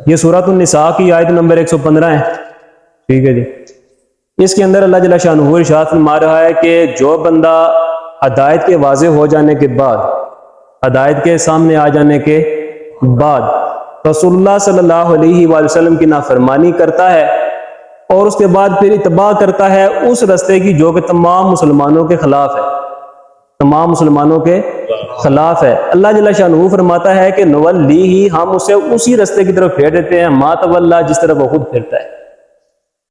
یہ سورۃ النساء کی آیت نمبر 115 ہے، ٹھیک ہے جی۔ اس کے اندر اللہ جل شانہ ارشاد فرما رہا ہے کہ جو بندہ ہدایت کے واضح ہو جانے کے بعد، ہدایت کے سامنے آ جانے کے بعد رسول اللہ صلی اللہ علیہ وآلہ وسلم کی نافرمانی کرتا ہے اور اس کے بعد پھر اتباع کرتا ہے اس رستے کی جو کہ تمام مسلمانوں کے خلاف ہے، تمام مسلمانوں کے خلاف ہے، اللہ جل شانہ فرماتا ہے کہ نولیہ، ہم اسے اسی رستے کی طرف پھیر دیتے ہیں، ما تولی، جس طرف وہ خود پھرتا ہے۔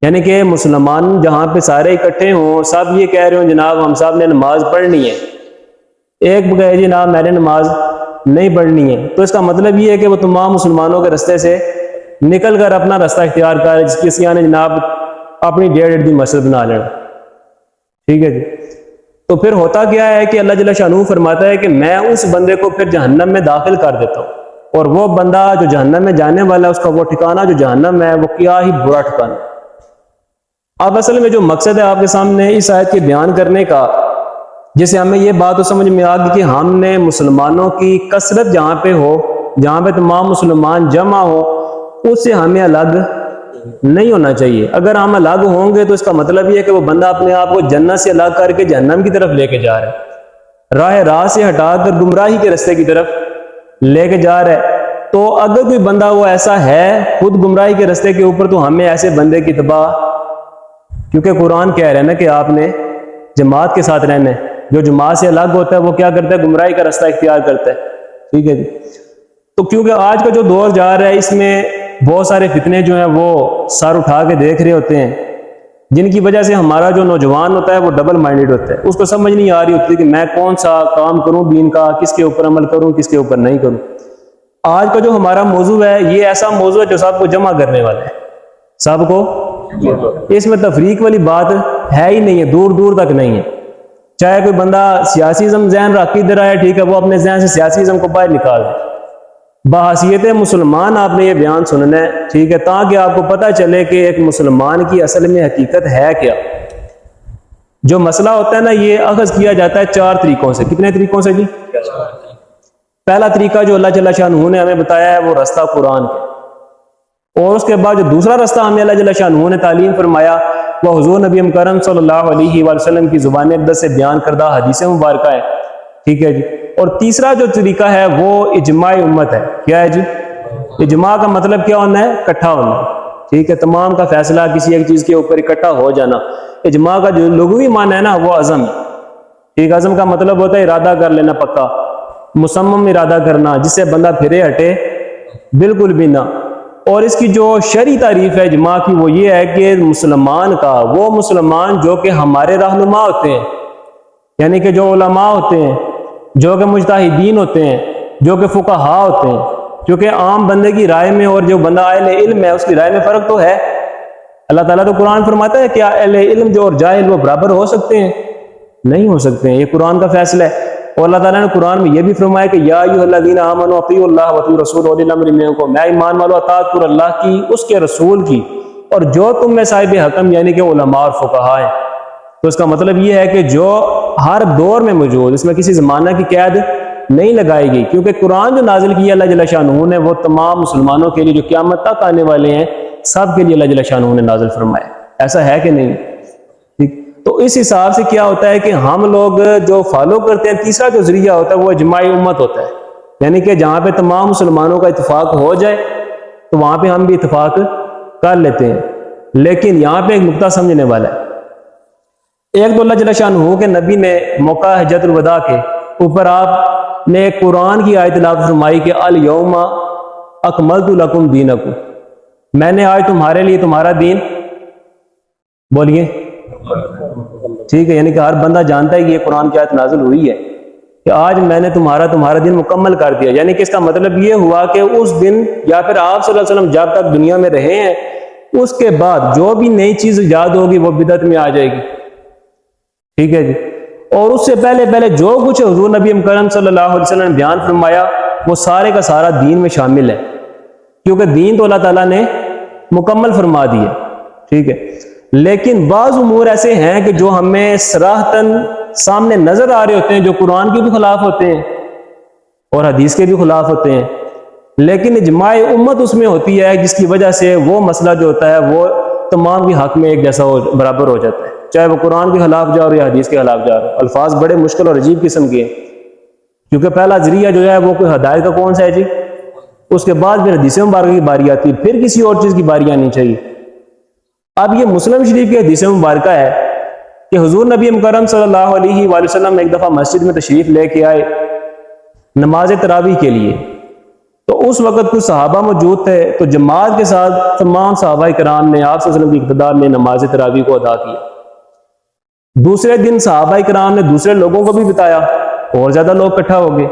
یعنی کہ مسلمان جہاں پہ سارے اکٹھے ہوں، سب یہ کہہ رہے ہوں جناب ہم صاحب نے نماز پڑھنی ہے، ایک کہے جناب میں نے نماز نہیں پڑھنی ہے، تو اس کا مطلب یہ ہے کہ وہ تمام مسلمانوں کے رستے سے نکل کر اپنا رستہ اختیار کر، جس کسی نے جناب اپنی 1.5 دی مسجد بنا لینا، ٹھیک ہے جی۔ تو پھر ہوتا کیا ہے کہ اللہ جل شانہ فرماتا ہے کہ میں اس بندے کو پھر جہنم میں داخل کر دیتا ہوں، اور وہ بندہ جو جہنم میں جانے والا ہے اس کا وہ ٹھکانہ جو جہنم ہے وہ کیا ہی برا ٹھکانہ۔ اب اصل میں جو مقصد ہے آپ کے سامنے اس آیت کے بیان کرنے کا، جسے ہمیں یہ بات تو سمجھ میں آ گئی کہ ہم نے مسلمانوں کی کثرت جہاں پہ ہو، جہاں پہ تمام مسلمان جمع ہو، اس سے ہمیں الگ نہیں ہونا چاہیے۔ اگر ہم الگ ہوں گے تو اس کا مطلب یہ ہے کہ وہ بندہ اپنے آپ کو جنت سے الگ کر کے جہنم کی طرف لے کے جا رہا ہے، راہ سے ہٹا کر گمراہی کے رستے کی طرف لے کے جا رہا ہے۔ تو اگر کوئی بندہ وہ ایسا ہے خود گمراہی کے رستے کے اوپر، تو ہمیں ایسے بندے کی اتباع، کیونکہ قرآن کہہ رہے ہیں نا کہ آپ نے جماعت کے ساتھ رہنا ہے، جو جماعت سے الگ ہوتا ہے وہ کیا کرتا ہے؟ گمراہی کا رستہ اختیار کرتا ہے، ٹھیک ہے جی۔ تو کیونکہ آج کا جو دور جا رہا ہے اس میں بہت سارے فتنے جو ہیں وہ سر اٹھا کے دیکھ رہے ہوتے ہیں، جن کی وجہ سے ہمارا جو نوجوان ہوتا ہے وہ ڈبل مائنڈڈ ہوتا ہے، اس کو سمجھ نہیں آ رہی ہوتی کہ میں کون سا کام کروں دین کا، کس کے اوپر عمل کروں کس کے اوپر نہیں کروں۔ آج کا جو ہمارا موضوع ہے یہ ایسا موضوع ہے جو سب کو جمع کرنے والا ہے، سب کو، اس میں تفریق والی بات ہے ہی نہیں ہے، دور دور تک نہیں ہے۔ چاہے کوئی بندہ سیاسی ازم ذہن رکھ کے ادھر آئے، ٹھیک ہے، وہ اپنے ذہن سے سیاسی ازم کو باہر نکال دے، بحیثیت مسلمان آپ نے یہ بیان سننا ہے، ٹھیک ہے، تاکہ آپ کو پتہ چلے کہ ایک مسلمان کی اصل میں حقیقت ہے کیا۔ جو مسئلہ ہوتا ہے نا یہ اخذ کیا جاتا ہے 4 طریقوں سے۔ کتنے طریقوں سے جی؟ پہلا طریقہ جو اللہ جل شانہ نے ہمیں بتایا ہے وہ رستہ قرآن کا، اور اس کے بعد جو دوسرا رستہ ہمیں اللہ جل شانہ نے تعلیم فرمایا وہ حضور نبی مکرم صلی اللہ علیہ وآلہ وسلم کی زبان اقدس سے بیان کردہ حدیث مبارکہ ہے، ٹھیک ہے جی۔ اور تیسرا جو طریقہ ہے وہ اجماع امت ہے۔ کیا ہے جی؟ اجماع کا مطلب کیا ہونا ہے؟ اکٹھا ہونا، ٹھیک ہے، تمام کا فیصلہ کسی ایک چیز کے اوپر اکٹھا ہو جانا۔ اجماع کا جو لغوی معنی ہے نا وہ عزم ہے، ٹھیک، عزم کا مطلب ہوتا ہے ارادہ کر لینا، پکا مصمم ارادہ کرنا، جس سے بندہ پھرے ہٹے بالکل بھی نہ۔ اور اس کی جو شرعی تعریف ہے اجماع کی وہ یہ ہے کہ مسلمان کا، وہ مسلمان جو کہ ہمارے رہنما ہوتے ہیں، یعنی کہ جو علماء ہوتے ہیں، جو کہ مجتہدین ہوتے ہیں، جو کہ فقہاء ہوتے ہیں، کیونکہ عام بندے کی رائے میں اور جو بندہ اہل علم ہے اس کی رائے میں فرق تو ہے۔ اللہ تعالیٰ تو قرآن فرماتا ہے کہ اہل علم جو اور جاہل وہ برابر ہو سکتے ہیں؟ نہیں ہو سکتے ہیں، یہ قرآن کا فیصلہ ہے۔ اور اللہ تعالیٰ نے قرآن میں یہ بھی فرمایا کہ یا ایھا الذین آمنوا اطیعوا اللہ واطیعوا الرسول واولی الامر منکم، میں ایمان والو اطاعت کرو اللہ کی، اس کے رسول کی، اور جو تم میں صاحب حکم یعنی کہ علماء اور فقہاء ہیں۔ تو اس کا مطلب یہ ہے کہ جو ہر دور میں موجود، اس میں کسی زمانہ کی قید نہیں لگائی گئی، کیونکہ قرآن جو نازل کیا اللہ جل شانہ نے وہ تمام مسلمانوں کے لیے جو قیامت تک آنے والے ہیں سب کے لیے اللہ جل شانہ نے نازل فرمایا۔ ایسا ہے کہ نہیں؟ ٹھیک، تو اس حساب سے کیا ہوتا ہے کہ ہم لوگ جو فالو کرتے ہیں، تیسرا جو ذریعہ ہوتا ہے وہ اجماع امت ہوتا ہے، یعنی کہ جہاں پہ تمام مسلمانوں کا اتفاق ہو جائے تو وہاں پہ ہم بھی اتفاق کر لیتے ہیں۔ لیکن یہاں پہ ایک نقطہ سمجھنے والا ہے۔ ایک تو اللہ جل شانہ کے نبی نے موقع حجۃ الوداع کے اوپر آپ نے قرآن کی آیت تلاوت فرمائی کہ الیوم اکملت لکم دینکم، میں نے آج تمہارے لیے تمہارا دین، بولیے، ٹھیک ہے، یعنی کہ ہر بندہ جانتا ہے کہ یہ قرآن کی آیت نازل ہوئی ہے کہ آج میں نے تمہارا دین مکمل کر دیا، یعنی کہ اس کا مطلب یہ ہوا کہ اس دن یا پھر آپ صلی اللہ علیہ وسلم جب تک دنیا میں رہے ہیں اس کے بعد جو بھی نئی چیز ایجاد ہوگی وہ بدعت میں آ جائے گی، ٹھیک ہے جی۔ اور اس سے پہلے جو کچھ حضور نبی مکرم صلی اللہ علیہ وسلم نے بیان فرمایا وہ سارے کا سارا دین میں شامل ہے، کیونکہ دین تو اللہ تعالیٰ نے مکمل فرما دیا، ٹھیک ہے۔ لیکن بعض امور ایسے ہیں کہ جو ہمیں صراحتاً سامنے نظر آ رہے ہوتے ہیں، جو قرآن کے بھی خلاف ہوتے ہیں اور حدیث کے بھی خلاف ہوتے ہیں، لیکن اجماع امت اس میں ہوتی ہے جس کی وجہ سے وہ مسئلہ جو ہوتا ہے وہ تمام کے حق میں ایک جیسا برابر ہو جاتا ہے، چاہے وہ قرآن کے خلاف جا رہا ہو یا حدیث کے خلاف جا رہا ہو۔ الفاظ بڑے مشکل اور عجیب قسم کے ہیں، کیونکہ پہلا ذریعہ جو ہے وہ کوئی ہدایت کا کون سا ہے جی، اس کے بعد پھر حدیث مبارکہ کی باری آتی ہے، پھر کسی اور چیز کی باری آنی چاہیے۔ اب یہ مسلم شریف کی حدیث مبارکہ ہے کہ حضور نبی مکرم صلی اللہ علیہ وآلہ وسلم ایک دفعہ مسجد میں تشریف لے کے آئے نماز تراویح کے لیے، تو اس وقت کچھ صحابہ موجود تھے، تو جماعت کے ساتھ تمام صحابہ کرام نے آپ صلی اللہ علیہ وسلم کی اقتداء میں نماز تراویح کو ادا کیا۔ دوسرے دن صحابہ کرام نے دوسرے لوگوں کو بھی بتایا، اور زیادہ لوگ اکٹھا ہو گئے،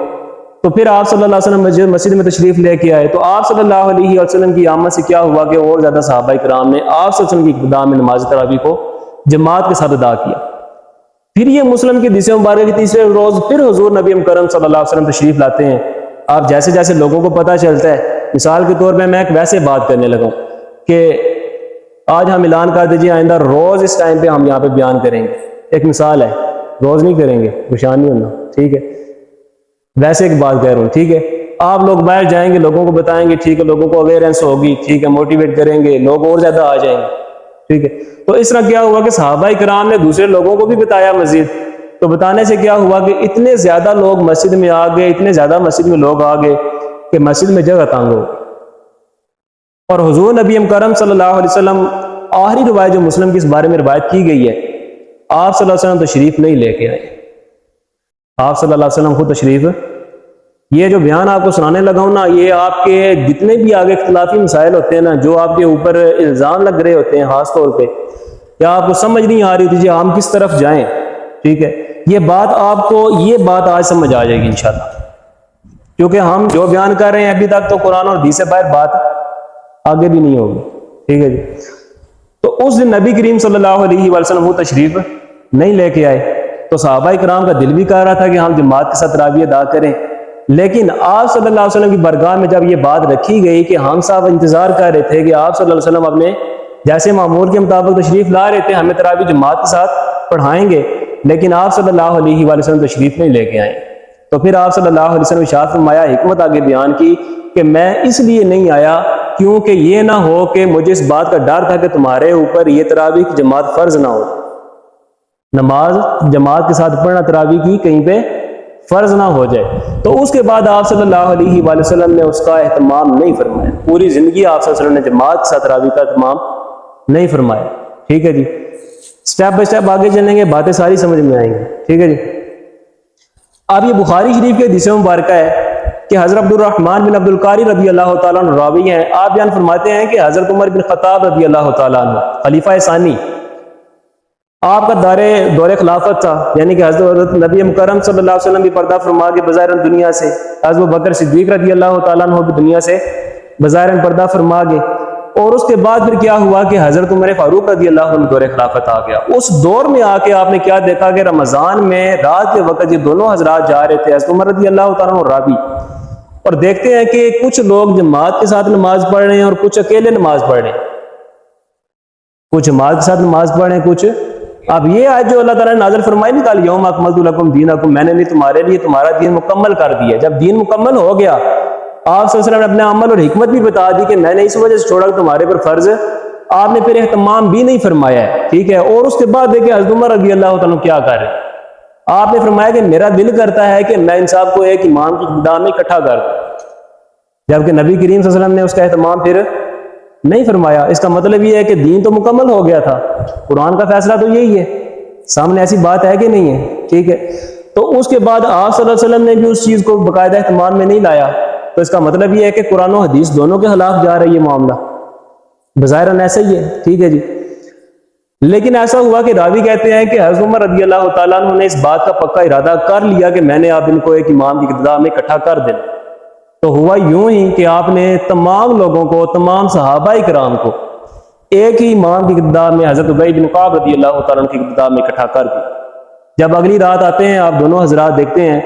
تو پھر آپ صلی اللہ علیہ وسلم مسجد میں تشریف لے کے آئے، تو آپ صلی اللہ علیہ وسلم کی آمد سے کیا ہوا کہ اور زیادہ صحابہ کرام نے آپ صلی اللہ علیہ وسلم کی اقتداء میں نماز تراویح کو جماعت کے ساتھ ادا کیا۔ پھر یہ مسلم کی حدیث مبارکہ کے تیسرے روز پھر حضور نبی مکرم صلی اللہ علیہ وسلم تشریف لاتے ہیں۔ آپ جیسے جیسے لوگوں کو پتہ چلتا ہے، مثال کے طور پہ میں ایک ویسے بات کرنے لگا ہوں کہ آج ہم اعلان کر دیجیے آئندہ روز اس ٹائم پہ ہم یہاں پہ بیان کریں گے، ایک مثال ہے، روز نہیں کریں گے، پریشان نہیں ہونا، ٹھیک ہے، ویسے ایک بات کہہ رہا ہوں، ٹھیک ہے۔ آپ لوگ باہر جائیں گے، لوگوں کو بتائیں گے، ٹھیک ہے، لوگوں کو اویئرنس ہوگی، ٹھیک ہے، موٹیویٹ کریں گے، لوگ اور زیادہ آ جائیں گے، ٹھیک ہے۔ تو اس طرح کیا ہوا کہ صحابہ کرام نے دوسرے لوگوں کو بھی بتایا مزید، تو بتانے سے کیا ہوا کہ اتنے زیادہ لوگ مسجد میں آ گئے، اتنے زیادہ مسجد میں لوگ آ گئے کہ مسجد میں جگہ تنگ ہو، اور حضور نبی مکرم صلی اللہ علیہ وسلم آخری روایت جو مسلم کی اس بارے میں روایت کی گئی ہے، آپ صلی اللہ علیہ وسلم تشریف نہیں لے کے آئے، آپ صلی اللہ علیہ وسلم خود تشریف، یہ جو بیان آپ کو سنانے لگا ہوں نا، یہ آپ کے جتنے بھی آگے اختلافی مسائل ہوتے ہیں نا، جو آپ کے اوپر الزام لگ رہے ہوتے ہیں خاص طور پہ، یا آپ کو سمجھ نہیں آ رہی تھی جی ہم کس طرف جائیں، ٹھیک ہے، یہ بات آپ کو یہ بات آج سمجھ آ جائے گی انشاءاللہ، کیونکہ ہم جو بیان کر رہے ہیں ابھی تک تو قرآن اور حدیث سے باہر بات آگے بھی نہیں ہوگی، ٹھیک ہے جی۔ تو اس دن نبی کریم صلی اللہ علیہ وسلم وہ تشریف نہیں لے کے آئے، تو صحابہ کرام کا دل بھی کہہ رہا تھا کہ ہم جماعت کے ساتھ تراویح ادا کریں، لیکن آپ صلی اللہ علیہ وسلم کی بارگاہ میں جب یہ بات رکھی گئی کہ ہم صاحب انتظار کر رہے تھے کہ آپ صلی اللہ علیہ وسلم اپنے جیسے معمول کے مطابق تشریف لا رہے تھے، ہمیں تراویح جماعت کے ساتھ پڑھائیں گے، لیکن آپ صلی اللہ علیہ وآلہ وسلم تشریف نہیں لے کے آئے، تو پھر آپ صلی اللہ علیہ وسلم ارشاد فرمایا، حکمت آگے بیان کی کہ میں اس لیے نہیں آیا کیونکہ یہ نہ ہو کہ مجھے اس بات کا ڈر تھا کہ تمہارے اوپر یہ تراویح کی جماعت فرض نہ ہو، نماز جماعت کے ساتھ پڑھنا تراویح کی کہیں پہ فرض نہ ہو جائے۔ تو اس کے بعد آپ صلی اللہ علیہ وآلہ وسلم نے اس کا اہتمام نہیں فرمایا، پوری زندگی آپ صلی اللہ علیہ وسلم نے جماعت کے ساتھ تراویح کا اہتمام نہیں فرمایا، ٹھیک ہے جی۔ سٹیپ بائی سٹیپ آگے چلیں گے، باتیں ساری سمجھ میں آئیں گی، ٹھیک ہے جی۔ اب یہ بخاری شریف کے حدیث مبارکہ ہے کہ حضرت عبد الرحمن بن عبد القاری رضی اللہ تعالیٰ عنہ راوی ہیں، آپ بیان فرماتے ہیں کہ حضرت عمر بن خطاب رضی اللہ تعالیٰ عنہ خلیفہ ثانی، آپ کا دور خلافت تھا، یعنی کہ حضرت نبی مکرم صلی اللہ علیہ وسلم بھی پردہ فرما کے بظاہر دنیا سے، حضرت بکر صدیق رضی اللہ تعالیٰ عنہ بھی دنیا سے بظاہر پردہ فرما گئے، اور اس کے بعد پھر کیا ہوا کہ حضرت عمر فاروق رضی اللہ عنہ دور خلافت آ گیا۔ اس دور میں آ کے آپ نے کیا دیکھا کہ رمضان میں رات کے وقت یہ دونوں حضرات جا رہے تھے، حضرت عمر رضی اللہ تعالیٰ عنہ اور راوی، اور دیکھتے ہیں کہ کچھ لوگ جماعت کے ساتھ نماز پڑھ رہے ہیں اور کچھ اکیلے نماز پڑھ رہے ہیں، کچھ جماعت کے ساتھ نماز پڑھ رہے ہیں، کچھ اب یہ آیت جو اللہ تعالیٰ نے نازل فرمائی نہیں، کل یوم اکملت لکم دینکم، میں نے بھی تمہارے لیے تمہارا دین مکمل کر دیا۔ جب دین مکمل ہو گیا، آپ صلی اللہ علیہ وسلم نے اپنے عمل اور حکمت بھی بتا دی کہ میں نے اس وجہ سے چھوڑا کہ تمہارے پر فرض ہے، آپ نے پھر اہتمام بھی نہیں فرمایا ہے، ٹھیک ہے۔ اور اس کے بعد دیکھیں حضرت عمر رضی اللہ تعالیٰ کیا کر رہے ہیں، آپ نے فرمایا کہ میرا دل کرتا ہے کہ میں ان صاحب کو ایک امام کی اقتداء میں اکٹھا کر دوں، جبکہ نبی کریم صلی اللہ علیہ وسلم نے اس کا اہتمام پھر نہیں فرمایا۔ اس کا مطلب یہ ہے کہ دین تو مکمل ہو گیا تھا، قرآن کا فیصلہ تو یہی ہے، سامنے ایسی بات ہے کہ نہیں ہے، ٹھیک ہے۔ تو اس کے بعد آپ صلی اللہ علیہ وسلم نے بھی اس چیز کو باقاعدہ اہتمام میں نہیں لایا، تو اس کا مطلب یہ ہے کہ قرآن و حدیث دونوں کے خلاف جا رہی ہے معاملہ، بظاہراً ایسا ہی ہے، ٹھیک ہے جی۔ لیکن ایسا ہوا کہ راوی کہتے ہیں کہ حضرت عمر رضی اللہ تعالیٰ عنہ نے اس بات کا پکا ارادہ کر لیا کہ میں نے آپ ان کو ایک امام کی اقتداء میں اکٹھا کر دینا۔ تو ہوا یوں ہی کہ آپ نے تمام لوگوں کو، تمام صحابہ کرام کو ایک ہی امام کی اقتداء میں حضرت ابی بن کعب رضی اللہ تعالیٰ عنہ کی اقتداء میں اکٹھا کر دیا۔ جب اگلی رات آتے ہیں، آپ دونوں حضرات دیکھتے ہیں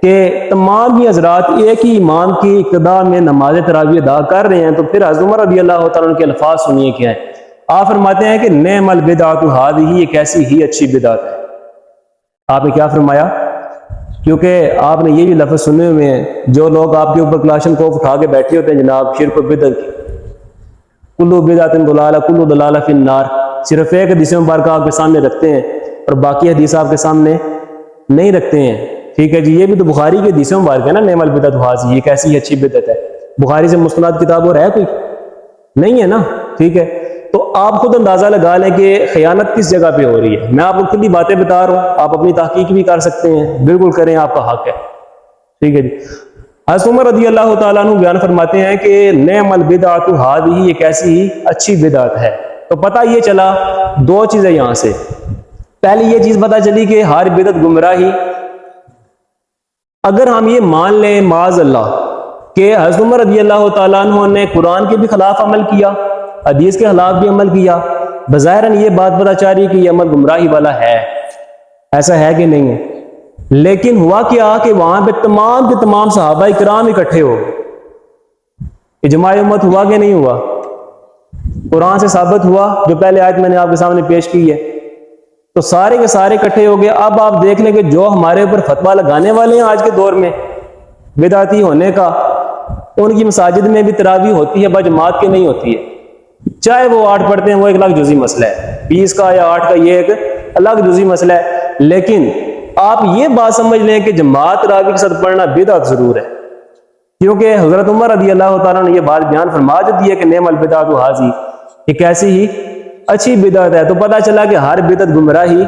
کہ تمام ہی حضرات ایک ہی امام کی اقتداء میں نماز تراویح ادا کر رہے ہیں، تو پھر حضرت عمر رضی اللہ تعالیٰ عنہ کے الفاظ سنیے کیا ہیں۔ آپ فرماتے ہیں کہ نعم البدعۃ ھذہ، یہ کیسی ہی اچھی بدعت ہے۔ آپ نے کیا فرمایا؟ کیونکہ آپ نے یہ بھی لفظ سنے ہوئے ہیں، جو لوگ آپ کے اوپر کلاشن کوف اٹھا کے بیٹھے ہوتے ہیں جناب، شرک و بدعت کی، کلو بدعت ضلالہ کلو ضلالہ فی النار، صرف ایک حدیث مبارکہ آپ کے سامنے رکھتے ہیں اور باقی حدیث آپ کے سامنے نہیں رکھتے ہیں، ٹھیک ہے جی۔ یہ بھی تو بخاری کی حدیث مبارکہ ہے نا، نعم البدعۃ ہذہ، یہ کیسی اچھی بدعت ہے؟ بخاری سے مستند کتاب اور ہے کوئی؟ نہیں ہے نا، ٹھیک ہے۔ تو آپ خود اندازہ لگا لیں کہ خیانت کس جگہ پہ ہو رہی ہے۔ میں آپ کو کھلی باتیں بتا رہا ہوں، آپ اپنی تحقیق بھی کر سکتے ہیں، بالکل کریں، آپ کا حق ہے، ٹھیک ہے جی۔ حضرت عمر رضی اللہ تعالیٰ عنہ بیان فرماتے ہیں کہ نعم البدعۃ ہذہ، یہ کیسی اچھی بدعت ہے۔ تو پتہ یہ چلا دو چیزیں یہاں سے، پہلی یہ چیز پتہ چلی کہ ہر بدعت گمراہی۔ اگر ہم یہ مان لیں معاذ اللہ کہ حضرت عمر رضی اللہ تعالیٰ عنہ نے قرآن کے بھی خلاف عمل کیا، حدیث کے خلاف بھی عمل کیا، بظاہراً یہ بات پتہ چل رہی کہ یہ عمل گمراہی والا ہے، ایسا ہے کہ نہیں ہے؟ لیکن ہوا کیا کہ وہاں پہ تمام کے تمام صحابہ کرام اکٹھے ہو گئے، اجماع امت ہوا کہ نہیں ہوا؟ قرآن سے ثابت ہوا، جو پہلے آیت میں نے آپ کے سامنے پیش کی ہے، تو سارے کے سارے اکٹھے ہو گئے۔ اب آپ دیکھ لیں کہ جو ہمارے اوپر فتویٰ لگانے والے ہیں آج کے دور میں بدعتی ہونے کا، ان کی مساجد میں بھی تراویح ہوتی ہے، بجماعت کے نہیں ہوتی ہے، چاہے وہ 8 پڑھتے ہیں، وہ ایک الگ جزئی مسئلہ ہے، 20 کا یا 8 کا یہ ایک الگ جزئی مسئلہ ہے۔ لیکن آپ یہ بات سمجھ لیں کہ جماعت تراویح کے ساتھ پڑھنا بدعت ضرور ہے، کیونکہ حضرت عمر رضی اللہ تعالیٰ نے یہ بات بیان فرما دی ہے کہ نعم البدعۃ ہذہ، یہ کیسی ہی اچھی بدعت ہے۔ تو پتہ چلا کہ ہر بدعت گمراہی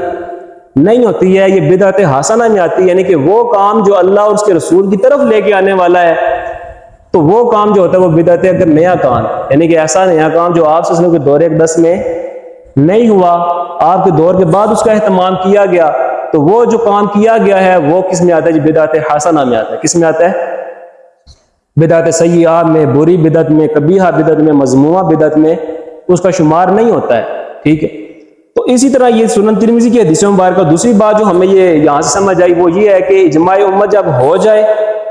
نہیں ہوتی ہے، یہ بدعت حسنہ میں آتی ہے، یعنی کہ وہ کام جو اللہ اور اس کے رسول کی طرف لے کے آنے والا ہے، تو وہ کام جو ہوتا ہے وہ بدعت ہے۔ اگر نیا کام، یعنی کہ ایسا نیا کام جو آپ سے کے دور اقدس میں نہیں ہوا، آپ کے دور کے بعد اس کا اہتمام کیا گیا، تو وہ جو کام کیا گیا ہے وہ کس میں آتا ہے؟ بدعت حسنہ میں آتا ہے۔ کس میں آتا ہے؟ بدعت سیئہ میں، بری بدعت میں، قبیحہ بدعت میں، مذمومہ بدعت میں اس کا شمار نہیں ہوتا ہے، ٹھیک ہے۔ تو اسی طرح یہ سنن ترمذی کی حدیث مبارکہ، دوسری بات جو ہمیں یہ یہاں سے سمجھ آئی وہ یہ ہے کہ اجماع امت جب ہو جائے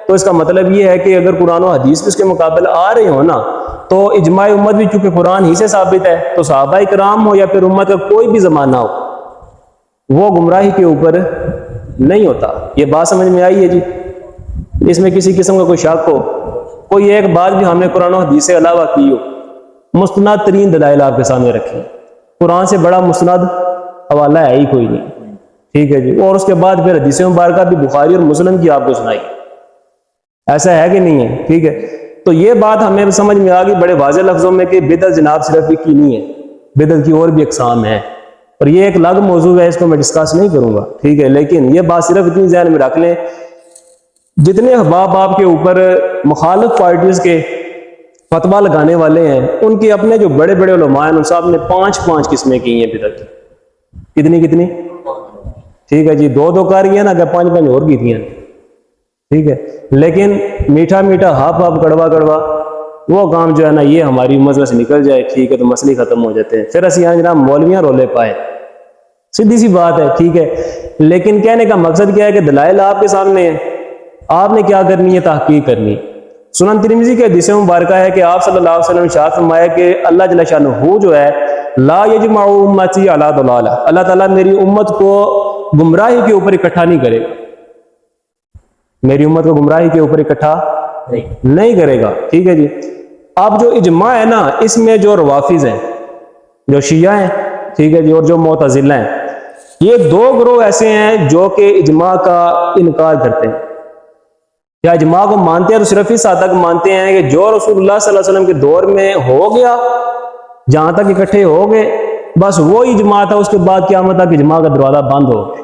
تو اس کا مطلب یہ ہے کہ اگر قرآن و حدیث بھی اس کے مقابل آ رہے ہو نا، تو اجماع امت بھی چونکہ قرآن ہی سے ثابت ہے، تو صحابہ کرام ہو یا پھر امت کا کوئی بھی زمانہ ہو، وہ گمراہی کے اوپر نہیں ہوتا۔ یہ بات سمجھ میں آئی ہے جی؟ اس میں کسی قسم کا کوئی شک ہو، کوئی ایک بات بھی ہم نے قرآن و حدیث سے علاوہ کی ہو، مستند ترین دلائل آپ کے سامنے رکھیں، قرآن سے بڑا مستند حوالہ ہے ہی کوئی نہیں، ٹھیک ہے جی۔ اور اس کے بعد پھر حدیث مبارکہ بھی بخاری اور مسلم کی آپ کو سنائی، ایسا ہے کہ نہیں ہے؟ ٹھیک ہے۔ تو یہ بات ہمیں سمجھ میں آ گئی بڑے واضح لفظوں میں کہ بدعت جناب صرف ایک ہی نہیں ہے، بدعت کی اور بھی اقسام ہیں، اور یہ ایک الگ موضوع ہے، اس کو میں ڈسکس نہیں کروں گا، ٹھیک ہے۔ لیکن یہ بات صرف اتنی ذہن میں رکھ لیں، جتنے احباب آپ کے اوپر مخالف پارٹیز کے فتویٰ لگانے والے ہیں، ان کے اپنے جو بڑے بڑے علماء ہیں، ان صاحب نے 5 قسمیں کی ہیں بدعت کی۔ کتنی؟ ٹھیک ہے جی، 2 کر گیا نا، اگر 5 اور کی تھیں، ٹھیک ہے۔ لیکن میٹھا میٹھا ہاپ کڑوا کڑوا وہ کام جو ہے نا، یہ ہماری مسئلہ سے نکل جائے، ٹھیک ہے، تو مسئلے ختم ہو جاتے ہیں، پھر اسی جناب مولویاں رولے پائے، سیدھی سی بات ہے، ٹھیک ہے۔ لیکن کہنے کا مقصد کیا ہے کہ دلائل آپ کے سامنے ہیں، آپ نے کیا کرنی ہے؟ تحقیق کرنی۔ سنن ترمذی کے حدیث مبارکہ ہے کہ آپ صلی اللہ علیہ وسلم نے ارشاد فرمایا کہ اللہ جل شانہ جو ہے، لا یجمع امتی علی ضلالہ، اللہ تعالیٰ میری امت کو گمراہی کے اوپر اکٹھا نہیں کرے گا، میری امت کو گمراہی کے اوپر اکٹھا نہیں کرے گا، ٹھیک ہے جی۔ اب جو اجماع ہے نا، اس میں جو روافض ہیں، جو شیعہ ہیں، ٹھیک ہے جی، اور جو معتزلہ ہیں، یہ 2 گروہ ایسے ہیں جو کہ اجماع کا انکار کرتے ہیں، یا اجماع کو مانتے ہیں تو صرف اس حد تک مانتے ہیں کہ جو رسول اللہ صلی اللہ علیہ وسلم کے دور میں ہو گیا، جہاں تک اکٹھے ہو گئے، بس وہ اجماع تھا، اس کے بعد قیامت تک اجماع کا دروازہ بند ہو گیا۔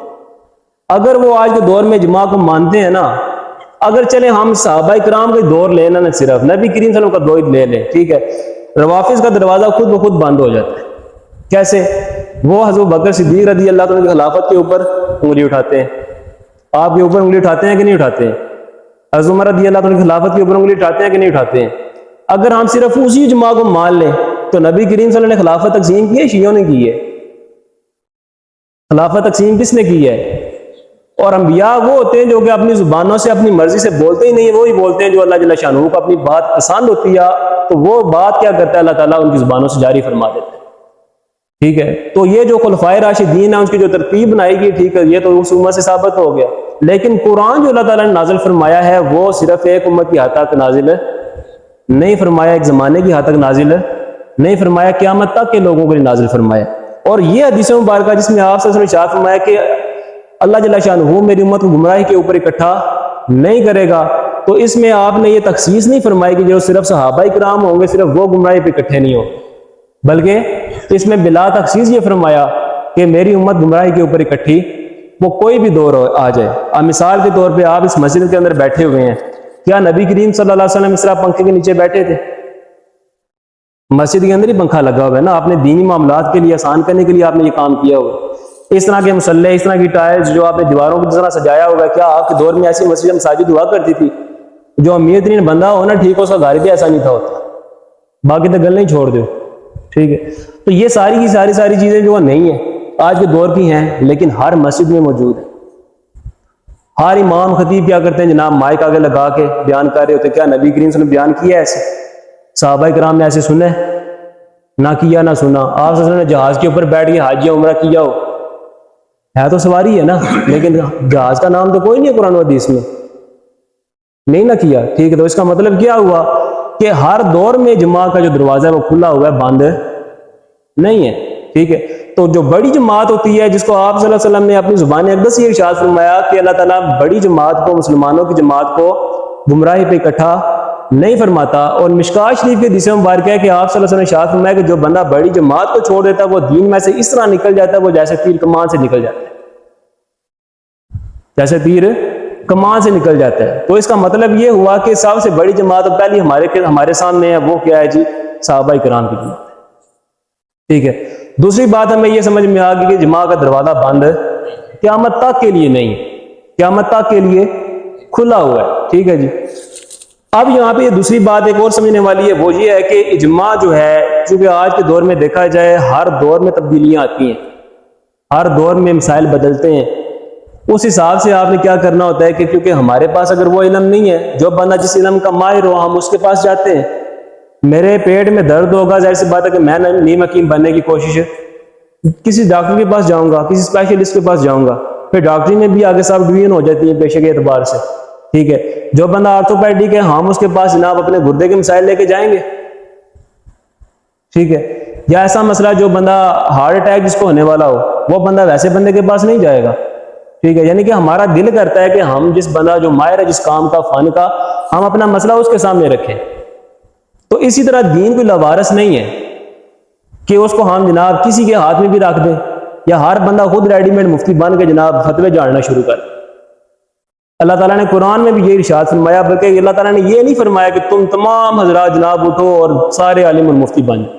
اگر وہ آج کے دور میں اجماع کو مانتے ہیں نا، اگر چلے ہم صحابہ کرام کے دور لینا، نہ صرف نبی کریم صلی اللہ علیہ وسلم کا دور لے لیں، ٹھیک ہے، روافض کا دروازہ خود بخود بند ہو جاتا ہے۔ کیسے؟ وہ حضرت بکر صدیق رضی اللہ عنہ کی خلافت کے اوپر انگلی اٹھاتے ہیں، آپ کے اوپر انگلی اٹھاتے ہیں کہ نہیں اٹھاتے ہیں؟ حضرت عمر رضی اللہ عنہ کی خلافت کے اوپر انگلی اٹھاتے ہیں کہ نہیں اٹھاتے ہیں؟ اگر ہم صرف اسی اجماع کو مان لیں تو نبی کریم صلی اللہ علیہ وسلم نے خلافت تقسیم کی ہے، شیعوں نے کی ہے؟ خلافت تقسیم کس نے کی ہے؟ اور انبیاء وہ ہوتے ہیں جو کہ اپنی زبانوں سے اپنی مرضی سے بولتے ہی نہیں، وہی بولتے ہیں جو اللہ جل شانہ کو اپنی بات پسند ہوتی ہے، تو وہ بات کیا کرتا ہے؟ اللہ تعالیٰ ان کی زبانوں سے جاری فرما دیتا ہے، ٹھیک ہے۔ تو یہ جو خلفائے راشدین ہیں، اس کی جو ترتیب بنائی گئی، ٹھیک ہے، یہ تو اس امت سے ثابت ہو گیا۔ لیکن قرآن جو اللہ تعالیٰ نے نازل فرمایا ہے وہ صرف ایک امت کی حد تک نازل نہیں فرمایا، ایک زمانے کی حد تک نازل نہیں فرمایا، قیامت تک کے لوگوں کے لیے نازل فرمایا۔ اور یہ حدیث مبارکہ جس میں آپ صلی اللہ علیہ وسلم نے ارشاد فرمایا کہ اللہ جل شانہ میری امت کو گمراہی کے اوپر اکٹھا نہیں کرے گا، تو اس میں آپ نے یہ تخصیص نہیں فرمائی کہ جو صرف صحابہ کرام ہوں گے صرف وہ گمراہی پہ اکٹھے نہیں ہوں، بلکہ اس میں بلا تخصیص یہ فرمایا کہ میری امت گمراہی کے اوپر اکٹھی، وہ کوئی بھی دور آ جائے۔ اب مثال کے طور پہ آپ اس مسجد کے اندر بیٹھے ہوئے ہیں، کیا نبی کریم صلی اللہ علیہ وسلم اس طرح پنکھے کے نیچے بیٹھے تھے؟ مسجد کے اندر ہی پنکھا لگا ہوا ہے نا، آپ نے دینی معاملات کے لیے آسان کرنے کے لیے آپ نے یہ کام کیا ہوا۔ اس طرح کے مسلح، اس طرح کی ٹائلز جو آپ نے دیواروں کی طرح سجایا ہوا ہے، کیا آپ کے دور میں ایسی مسجد مساجد ہوا کرتی تھی؟ جو امیر ترین بندہ ہو نا ٹھیک ہو، اس کا گھر بھی ایسا نہیں تھا ہوتا، باقی تو گل نہیں چھوڑ دو، ٹھیک ہے۔ تو یہ ساری کی ساری چیزیں جو نہیں ہیں آج کے دور کی ہیں، لیکن ہر مسجد میں موجود ہے۔ ہر امام خطیب کیا کرتے ہیں جناب، مائک آگے لگا کے بیان کر رہے ہوتے۔ کیا نبی کریم صلی اللہ علیہ وسلم نے بیان کیا ہے ایسے؟ صحابہ کرام نے ایسے سنا ہے؟ نہ کیا نہ سنا۔ آپ صلی اللہ علیہ وسلم نے جہاز کے اوپر بیٹھ کے حج یا عمرہ کیا ہو؟ ہے تو سواری ہے نا، لیکن جہاز کا نام تو کوئی نہیں ہے قرآن و حدیث میں، نہیں نہ کیا، ٹھیک ہے۔ تو اس کا مطلب کیا ہوا کہ ہر دور میں جماعت کا جو دروازہ ہے وہ کھلا ہوا ہے، بند نہیں ہے، ٹھیک ہے۔ تو جو بڑی جماعت ہوتی ہے جس کو آپ صلی اللہ علیہ وسلم نے اپنی زبان اقدس یہ ارشاد فرمایا کہ اللہ تعالیٰ بڑی جماعت کو، مسلمانوں کی جماعت کو گمراہی پہ اکٹھا نہیں فرماتا۔ اور مشکات شریف کے حدیث مبارک ہے کہ آپ صلی اللہ علیہ وسلم نے ارشاد فرمایا کہ جو بندہ بڑی جماعت کو چھوڑ دیتا ہے وہ دین میں سے اس طرح نکل جاتا ہے، وہ جیسے تیر کمان سے نکل جاتا ہے، جیسے تیر کمان سے نکل جاتا ہے۔ تو اس کا مطلب یہ ہوا کہ سب سے بڑی جماعت پہلی ہمارے سامنے ہے، وہ کیا ہے جی؟ صحابہ کرام کی جماعت، ٹھیک ہے۔ دوسری بات ہمیں یہ سمجھ میں آ گئی کہ جماعت کا دروازہ بند قیامت تک کے لیے نہیں، قیامت تک کے لیے کھلا ہوا ہے، ٹھیک ہے جی۔ اب یہاں پہ یہ دوسری بات ایک اور سمجھنے والی ہے، وہ یہ ہے کہ اجماع جو ہے، چونکہ آج کے دور میں دیکھا جائے ہر دور میں تبدیلیاں آتی ہیں، ہر دور میں مسائل بدلتے ہیں، اس حساب سے آپ نے کیا کرنا ہوتا ہے کہ کیونکہ ہمارے پاس اگر وہ علم نہیں ہے، جو بندہ جس علم کا ماہر ہو ہم اس کے پاس جاتے ہیں۔ میرے پیٹ میں درد ہوگا، ظاہر سی بات ہے کہ میں نیم حکیم بننے کی کوشش کسی ڈاکٹر کے پاس جاؤں گا، کسی اسپیشلسٹ کے پاس جاؤں گا، پھر ڈاکٹری میں بھی آگے سب ڈویژن ہو جاتی ہے پیشے کے اعتبار سے، ٹھیک ہے۔ جو بندہ آرتھوپیڈک ہے ہم اس کے پاس جناب اپنے گردے کے مسائل لے کے جائیں گے، ٹھیک ہے۔ یا ایسا مسئلہ جو بندہ ہارٹ اٹیک جس کو ہونے والا ہو، وہ بندہ ویسے بندے کے پاس نہیں جائے گا، ٹھیک ہے۔ یعنی کہ ہمارا دل کرتا ہے کہ ہم جس بندہ جو ماہر ہے جس کام کا، فن کا، ہم اپنا مسئلہ اس کے سامنے رکھیں۔ تو اسی طرح دین کوئی لاوارث نہیں ہے کہ اس کو ہم جناب کسی کے ہاتھ میں بھی رکھ دیں، یا ہر بندہ خود ریڈی میڈ مفتی بن کے جناب فتوے جاننا شروع کر۔ اللہ تعالیٰ نے قرآن میں بھی یہ ارشاد فرمایا، بلکہ اللہ تعالیٰ نے یہ نہیں فرمایا کہ تم تمام حضرات جناب اٹھو اور سارے عالم اور مفتی بن جاؤ۔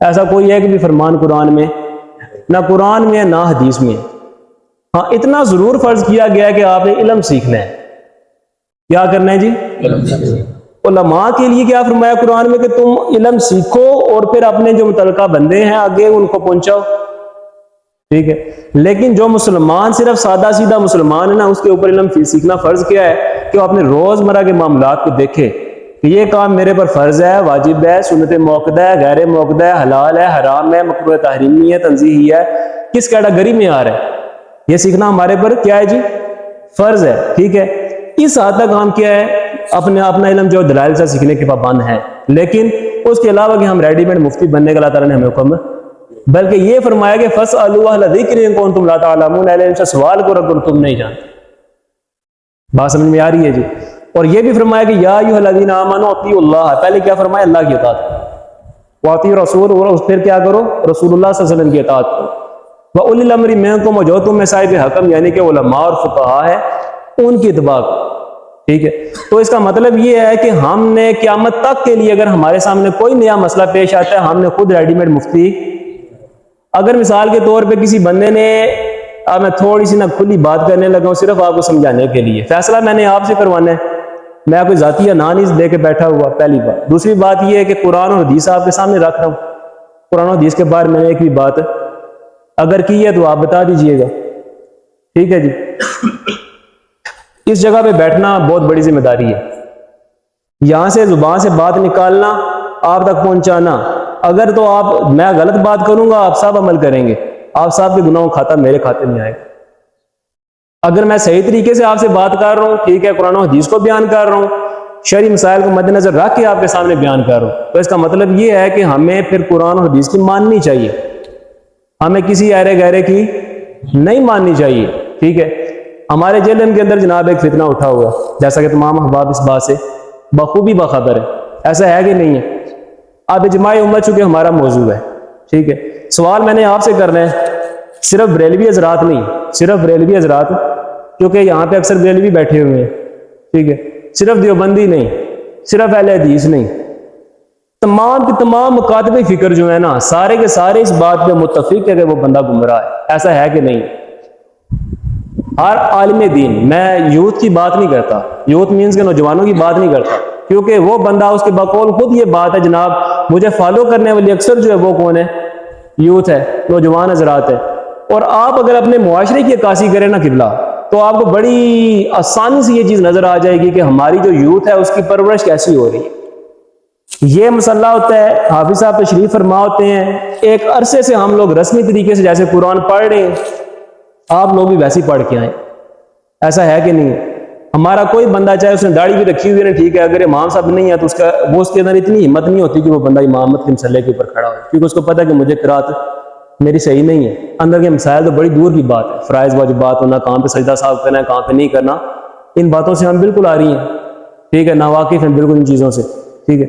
ایسا کوئی ایک بھی فرمان قرآن میں نہ قرآن میں نہ حدیث میں۔ ہاں اتنا ضرور فرض کیا گیا ہے کہ آپ نے علم سیکھنا ہے۔ کیا کرنا ہے جی؟ علماء کے لیے کیا فرمایا قرآن میں کہ تم علم سیکھو اور پھر اپنے جو متعلقہ بندے ہیں آگے ان کو پہنچاؤ، ٹھیک ہے۔ لیکن جو مسلمان صرف سادہ سیدھا مسلمان ہے نا، اس کے اوپر علم سیکھنا فرض کیا ہے کہ وہ اپنے روزمرہ کے معاملات کو دیکھے کہ یہ کام میرے پر فرض ہے، واجب ہے، سنت موقدہ ہے، غیر موقدہ ہے، حلال ہے، حرام ہے، مکروہ تحریمی ہے، تنزیہی ہے، کس کیٹیگری میں آ رہا ہے، یہ سیکھنا ہمارے پر کیا ہے جی؟ فرض ہے، ٹھیک ہے۔ اس حد تک ہم کیا ہے اپنا علم جو دلائل سے سیکھنے کے پابند ہیں، لیکن اس کے علاوہ کہ ہم ریڈی میڈ مفتی بننے کا اللہ تعالیٰ نے ہمیں حکم، بلکہ یہ فرمایا کہ فَاسْأَلُوا أَهْلَ الذِّكْرِ إِن كُنتُمْ لَا تَعْلَمُونَ، اہل علم سے سوال کرو اگر تم نہیں جانتے۔ بات سمجھ میں آ رہی ہے جی؟ اور یہ بھی فرمایا کہ یا ایھا الذین آمنوا اطیعوا اللہ، پہلے کیا فرمایا؟ اللہ کی اطاعت کرو، واطیعوا الرسول، اور پھر کیا کرو؟ رسول اللہ صلی اللہ علیہ وسلم کی اطاعت کرو، وَأُولِي الْأَمْرِ مِنکُم، جو تم میں صاحب حکم یعنی کہ علماء اور فقہاء ہے ان کی اتباع کرو، ٹھیک ہے۔ تو اس کا مطلب یہ ہے کہ ہم نے قیامت تک کے لیے اگر ہمارے سامنے کوئی نیا مسئلہ پیش آتا ہے، ہم نے خود ریڈی میڈ مفتی، اگر مثال کے طور پہ کسی بندے نے، اب میں تھوڑی سی نہ کھلی بات کرنے لگا ہوں صرف آپ کو سمجھانے کے لیے، فیصلہ میں نے آپ سے کروانا ہے، میں کوئی ذاتی انانیز لے کے بیٹھا ہوا، پہلی بات۔ دوسری بات یہ ہے کہ قرآن اور حدیث آپ کے سامنے رکھ رہا ہوں، قرآن اور حدیث کے بارے میں نے ایک بھی بات اگر کی ہے تو آپ بتا دیجئے گا، ٹھیک ہے جی۔ اس جگہ پہ بیٹھنا بہت بڑی ذمہ داری ہے، یہاں سے زبان سے بات نکالنا، آپ تک پہنچانا، اگر تو میں غلط بات کروں گا آپ سب عمل کریں گے، آپ سب کے گناہوں کا کھاتا میرے کھاتے میں آئے گا۔ اگر میں صحیح طریقے سے آپ سے بات کر رہا ہوں، ٹھیک ہے، قرآن و حدیث کو بیان کر رہا ہوں، شرعی مسائل کو مد نظر رکھ کے آپ کے سامنے بیان کر رہا ہوں، تو اس کا مطلب یہ ہے کہ ہمیں پھر قرآن اور حدیث کی ماننی چاہیے، ہمیں کسی ایرے گہرے کی نہیں ماننی چاہیے، ٹھیک ہے۔ ہمارے جیلن کے اندر جناب ایک فتنہ اٹھا ہوا ہے، جیسا کہ تمام احباب اس بات سے بخوبی باخبر ہے، ایسا ہے کہ نہیں ہے؟ اب اجماع امت چونکہ ہمارا موضوع ہے، ٹھیک ہے، سوال میں نے آپ سے کرنا ہے، صرف بریلوی حضرات نہیں، صرف بریلوی حضرات، کیونکہ یہاں پہ اکثر بریلوی بیٹھے ہوئے ہیں، ٹھیک ہے، صرف دیوبندی نہیں، صرف اہل حدیث نہیں، تمام کے تمام مکاتب فکر جو ہے نا، سارے کے سارے اس بات پہ متفق ہے کہ وہ بندہ گمراہ ہے، ایسا ہے کہ نہیں؟ ہر عالم دین، میں یوتھ کی بات نہیں کرتا، یوتھ مینز کے نوجوانوں کی بات نہیں کرتا، کیونکہ وہ بندہ اس کے بقول خود یہ بات ہے جناب، مجھے فالو کرنے والی اکثر جو ہے وہ کون ہے؟ یوتھ ہے، نوجوان حضرات ہے۔ اور آپ اگر اپنے معاشرے کی عکاسی کریں نا قبلہ، تو آپ کو بڑی آسانی سے یہ چیز نظر آ جائے گی کہ ہماری جو یوتھ ہے اس کی پرورش کیسی ہو رہی ہے۔ یہ مسئلہ ہوتا ہے، حافظ صاحب تشریف فرما ہوتے ہیں، ایک عرصے سے ہم لوگ رسمی طریقے سے جیسے قرآن پڑھ رہے ہیں، آپ لوگ بھی ویسے ہی پڑھ کے آئیں، ایسا ہے کہ نہیں؟ ہمارا کوئی بندہ چاہے اس نے داڑھی بھی رکھی ہوئی ہے، ٹھیک ہے، اگر امام صاحب نہیں ہے تو اس کے اندر اتنی ہمت نہیں ہوتی کہ وہ بندہ امامت کے مسئلے کے اوپر کھڑا ہو، کیونکہ اس کو پتہ ہے کہ مجھے قرات میری صحیح نہیں ہے، اندر کے مسائل تو بڑی دور کی بات ہے، فرائض واجبات ہونا، کہاں پہ سجدہ صاحب کرنا ہے، کہاں پہ نہیں کرنا، ان باتوں سے ہم بالکل آ رہی ہیں، ٹھیک ہے، ناواقف ہیں بالکل ان چیزوں سے، ٹھیک ہے۔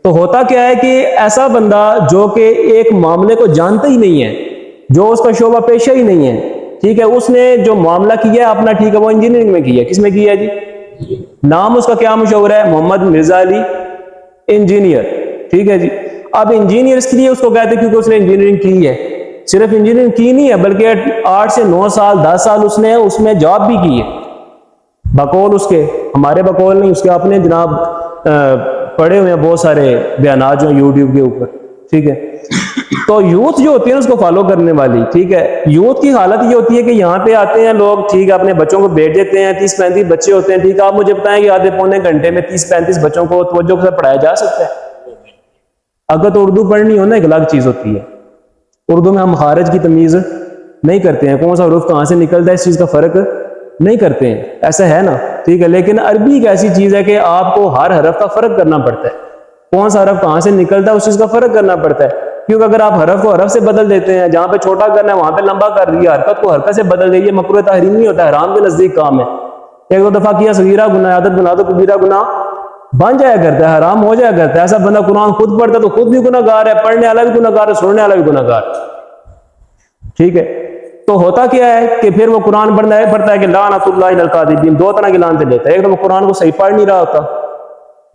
تو ہوتا کیا ہے کہ ایسا بندہ جو کہ ایک معاملے کو جانتا ہی نہیں ہے، جو اس کا شعبہ پیشہ ہی نہیں ہے، ٹھیک ہے، اس نے جو معاملہ کیا ہے اپنا، ٹھیک ہے، وہ انجینئرنگ میں کیا ہے، کس میں کیا ہے جی؟ نام اس کا کیا مشہور ہے؟ محمد مرزا علی انجینئر، ٹھیک ہے جی۔ اب انجینئر اس کے لیے اس کو کہتے ہیں کیونکہ اس نے انجینئرنگ کی ہے، صرف انجینئرنگ کی نہیں ہے بلکہ 8 سے 9 سال 10 سال اس نے اس میں جاب بھی کی ہے، بقول اس کے، ہمارے بقول نہیں، اس کے اپنے جناب پڑھے ہوئے ہیں بہت سارے بیانات جو ہیں یوٹیوب کے اوپر، ٹھیک ہے۔ تو یوتھ جو ہوتی ہے اس کو فالو کرنے والی، ٹھیک ہے، یوتھ کی حالت یہ ہوتی ہے کہ یہاں پہ آتے ہیں لوگ، ٹھیک ہے، اپنے بچوں کو بیچ دیتے ہیں، 30-35 بچے ہوتے ہیں، ٹھیک ہے، آپ مجھے بتائیں کہ آدھے پونے گھنٹے میں 30-35 بچوں کو توجہ سے پڑھایا جا سکتا ہے؟ اگر تو اردو پڑھنی ہو نا، ایک الگ چیز ہوتی ہے، اردو میں ہم خارج کی تمیز نہیں کرتے ہیں، کون سا حرف کہاں سے نکلتا ہے اس چیز کا فرق نہیں کرتے ہیں، ایسا ہے نا، ٹھیک ہے، لیکن عربی ایک ایسی چیز ہے کہ آپ کو ہر حرف کا فرق کرنا پڑتا ہے، کون سا حرف کہاں سے نکلتا ہے اس چیز کا فرق کرنا پڑتا ہے، کیونکہ اگر آپ حرف کو حرف سے بدل دیتے ہیں، جہاں پہ چھوٹا کرنا ہے وہاں پہ لمبا کر دیا، حرکت کو حرکت سے بدل دیجیے، مکروہ تحریم نہیں ہوتا ہے، حرام کے نزدیک کام ہے، ایک دو دفعہ کیا صغیرہ گناہ، عادت بنا تو کبیرہ گناہ بن جایا کرتا ہے، حرام ہو جایا کرتا ہے۔ ایسا بندہ قرآن خود پڑھتا ہے تو خود بھی گناہ گار ہے، پڑھنے والا بھی گناہ گار ہے، سننے والا بھی گناہ گار ہے، ٹھیک ہے۔ تو ہوتا کیا ہے کہ پھر وہ قرآن پڑھتا ہے کہ لعنت اللہ علی الکاذبین، دو طرح کی لعنتیں دیتا ہے، ایک تو وہ قرآن کو صحیح پڑھ نہیں رہا ہوتا،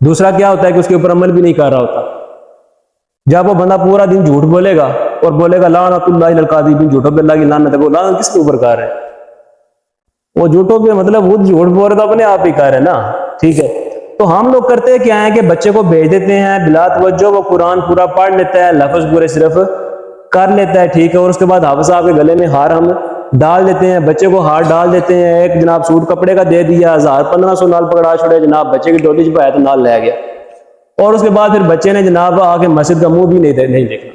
دوسرا کیا ہوتا ہے کہ اس کے اوپر عمل بھی نہیں کر رہا ہوتا۔ جب وہ بندہ پورا دن جھوٹ بولے گا اور بولے گا لعنت اللہ علی الکاذبین، جھوٹوں پہ اللہ کی لعنت ہے، وہ لعنت کس کے اوپر کر رہا ہے؟ وہ جھوٹوں پہ مطلب وہ جھوٹ بول رہا تو اپنے آپ ہی کر رہا ہے نا، ٹھیک ہے۔ تو ہم لوگ کرتے کیا ہیں کہ بچے کو بھیج دیتے ہیں بلا توجہ، وہ قرآن پورا پڑھ لیتا ہے، لفظ پورے صرف کر لیتا ہے، ٹھیک ہے، اور اس کے بعد حافظ صاحب کے گلے میں ہار ہم ڈال دیتے ہیں، بچے کو ہار ڈال دیتے ہیں، ایک جناب سوٹ کپڑے کا دے دیا، 1000-1500 نال پکڑا چھوڑے، جناب بچے کی ڈولی چھپایا تو نال لے گیا، اور اس کے بعد پھر بچے نے جناب آ کے مسجد کا منہ بھی نہیں دیکھنا،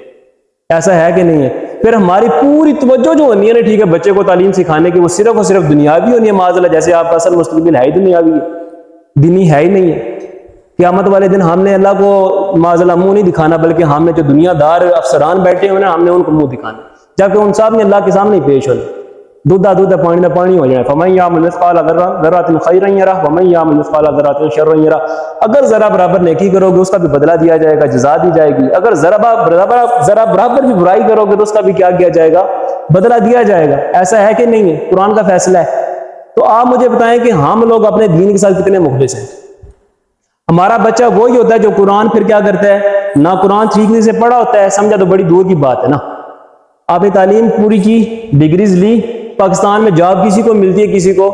ایسا ہے کہ نہیں ہے؟ پھر ہماری پوری توجہ جو ہونی ہے نا، ٹھیک ہے، بچے کو تعلیم سکھانے کی، وہ صرف اور صرف دنیاوی ہونی ہے، معاذ اللہ، جیسے آپ کا اصل مستقبل ہے ہی دنیاوی ہے، دینی ہے ہی نہیں ہے۔ قیامت والے دن ہم نے اللہ کو معاذ اللہ منہ نہیں دکھانا، بلکہ ہم نے جو دنیا دار افسران بیٹھے ہوئے ہیں ہم نے ان کو منہ دکھانا، جبکہ ان صاحب نے اللہ کے سامنے پیش ہونا، دودھ پانی میں پانی ہو جائے، فَمَن يَعْمَلْ مِثْقَالَ ذَرَّةٍ خَيْرًا يَرَهُ وَمَن يَعْمَلْ مِثْقَالَ ذَرَّةٍ شَرًّا يَرَهُ۔ اگر ذرا برابر نیکی کرو گے اس کا بھی بدلہ دیا جائے گا، جزا دی جائے گی، اگر ذرا برابر بھی برائی کرو گے تو اس کا بھی کیا کیا جائے گا؟ بدلہ دیا جائے گا۔ ایسا ہے کہ نہیں ہے؟ قرآن کا فیصلہ ہے۔ تو آپ مجھے بتائیں کہ ہم لوگ اپنے دین کے ساتھ کتنے مخلص ہیں؟ ہمارا بچہ وہی ہوتا ہے جو قرآن پھر کیا کرتا ہے، نہ قرآن ٹھیک سے پڑھا ہوتا ہے، سمجھا تو بڑی دور کی بات ہے نا، آپ نے تعلیم پوری کی، ڈگریز لی، پاکستان میں جاب کسی کو ملتی ہے، کسی کو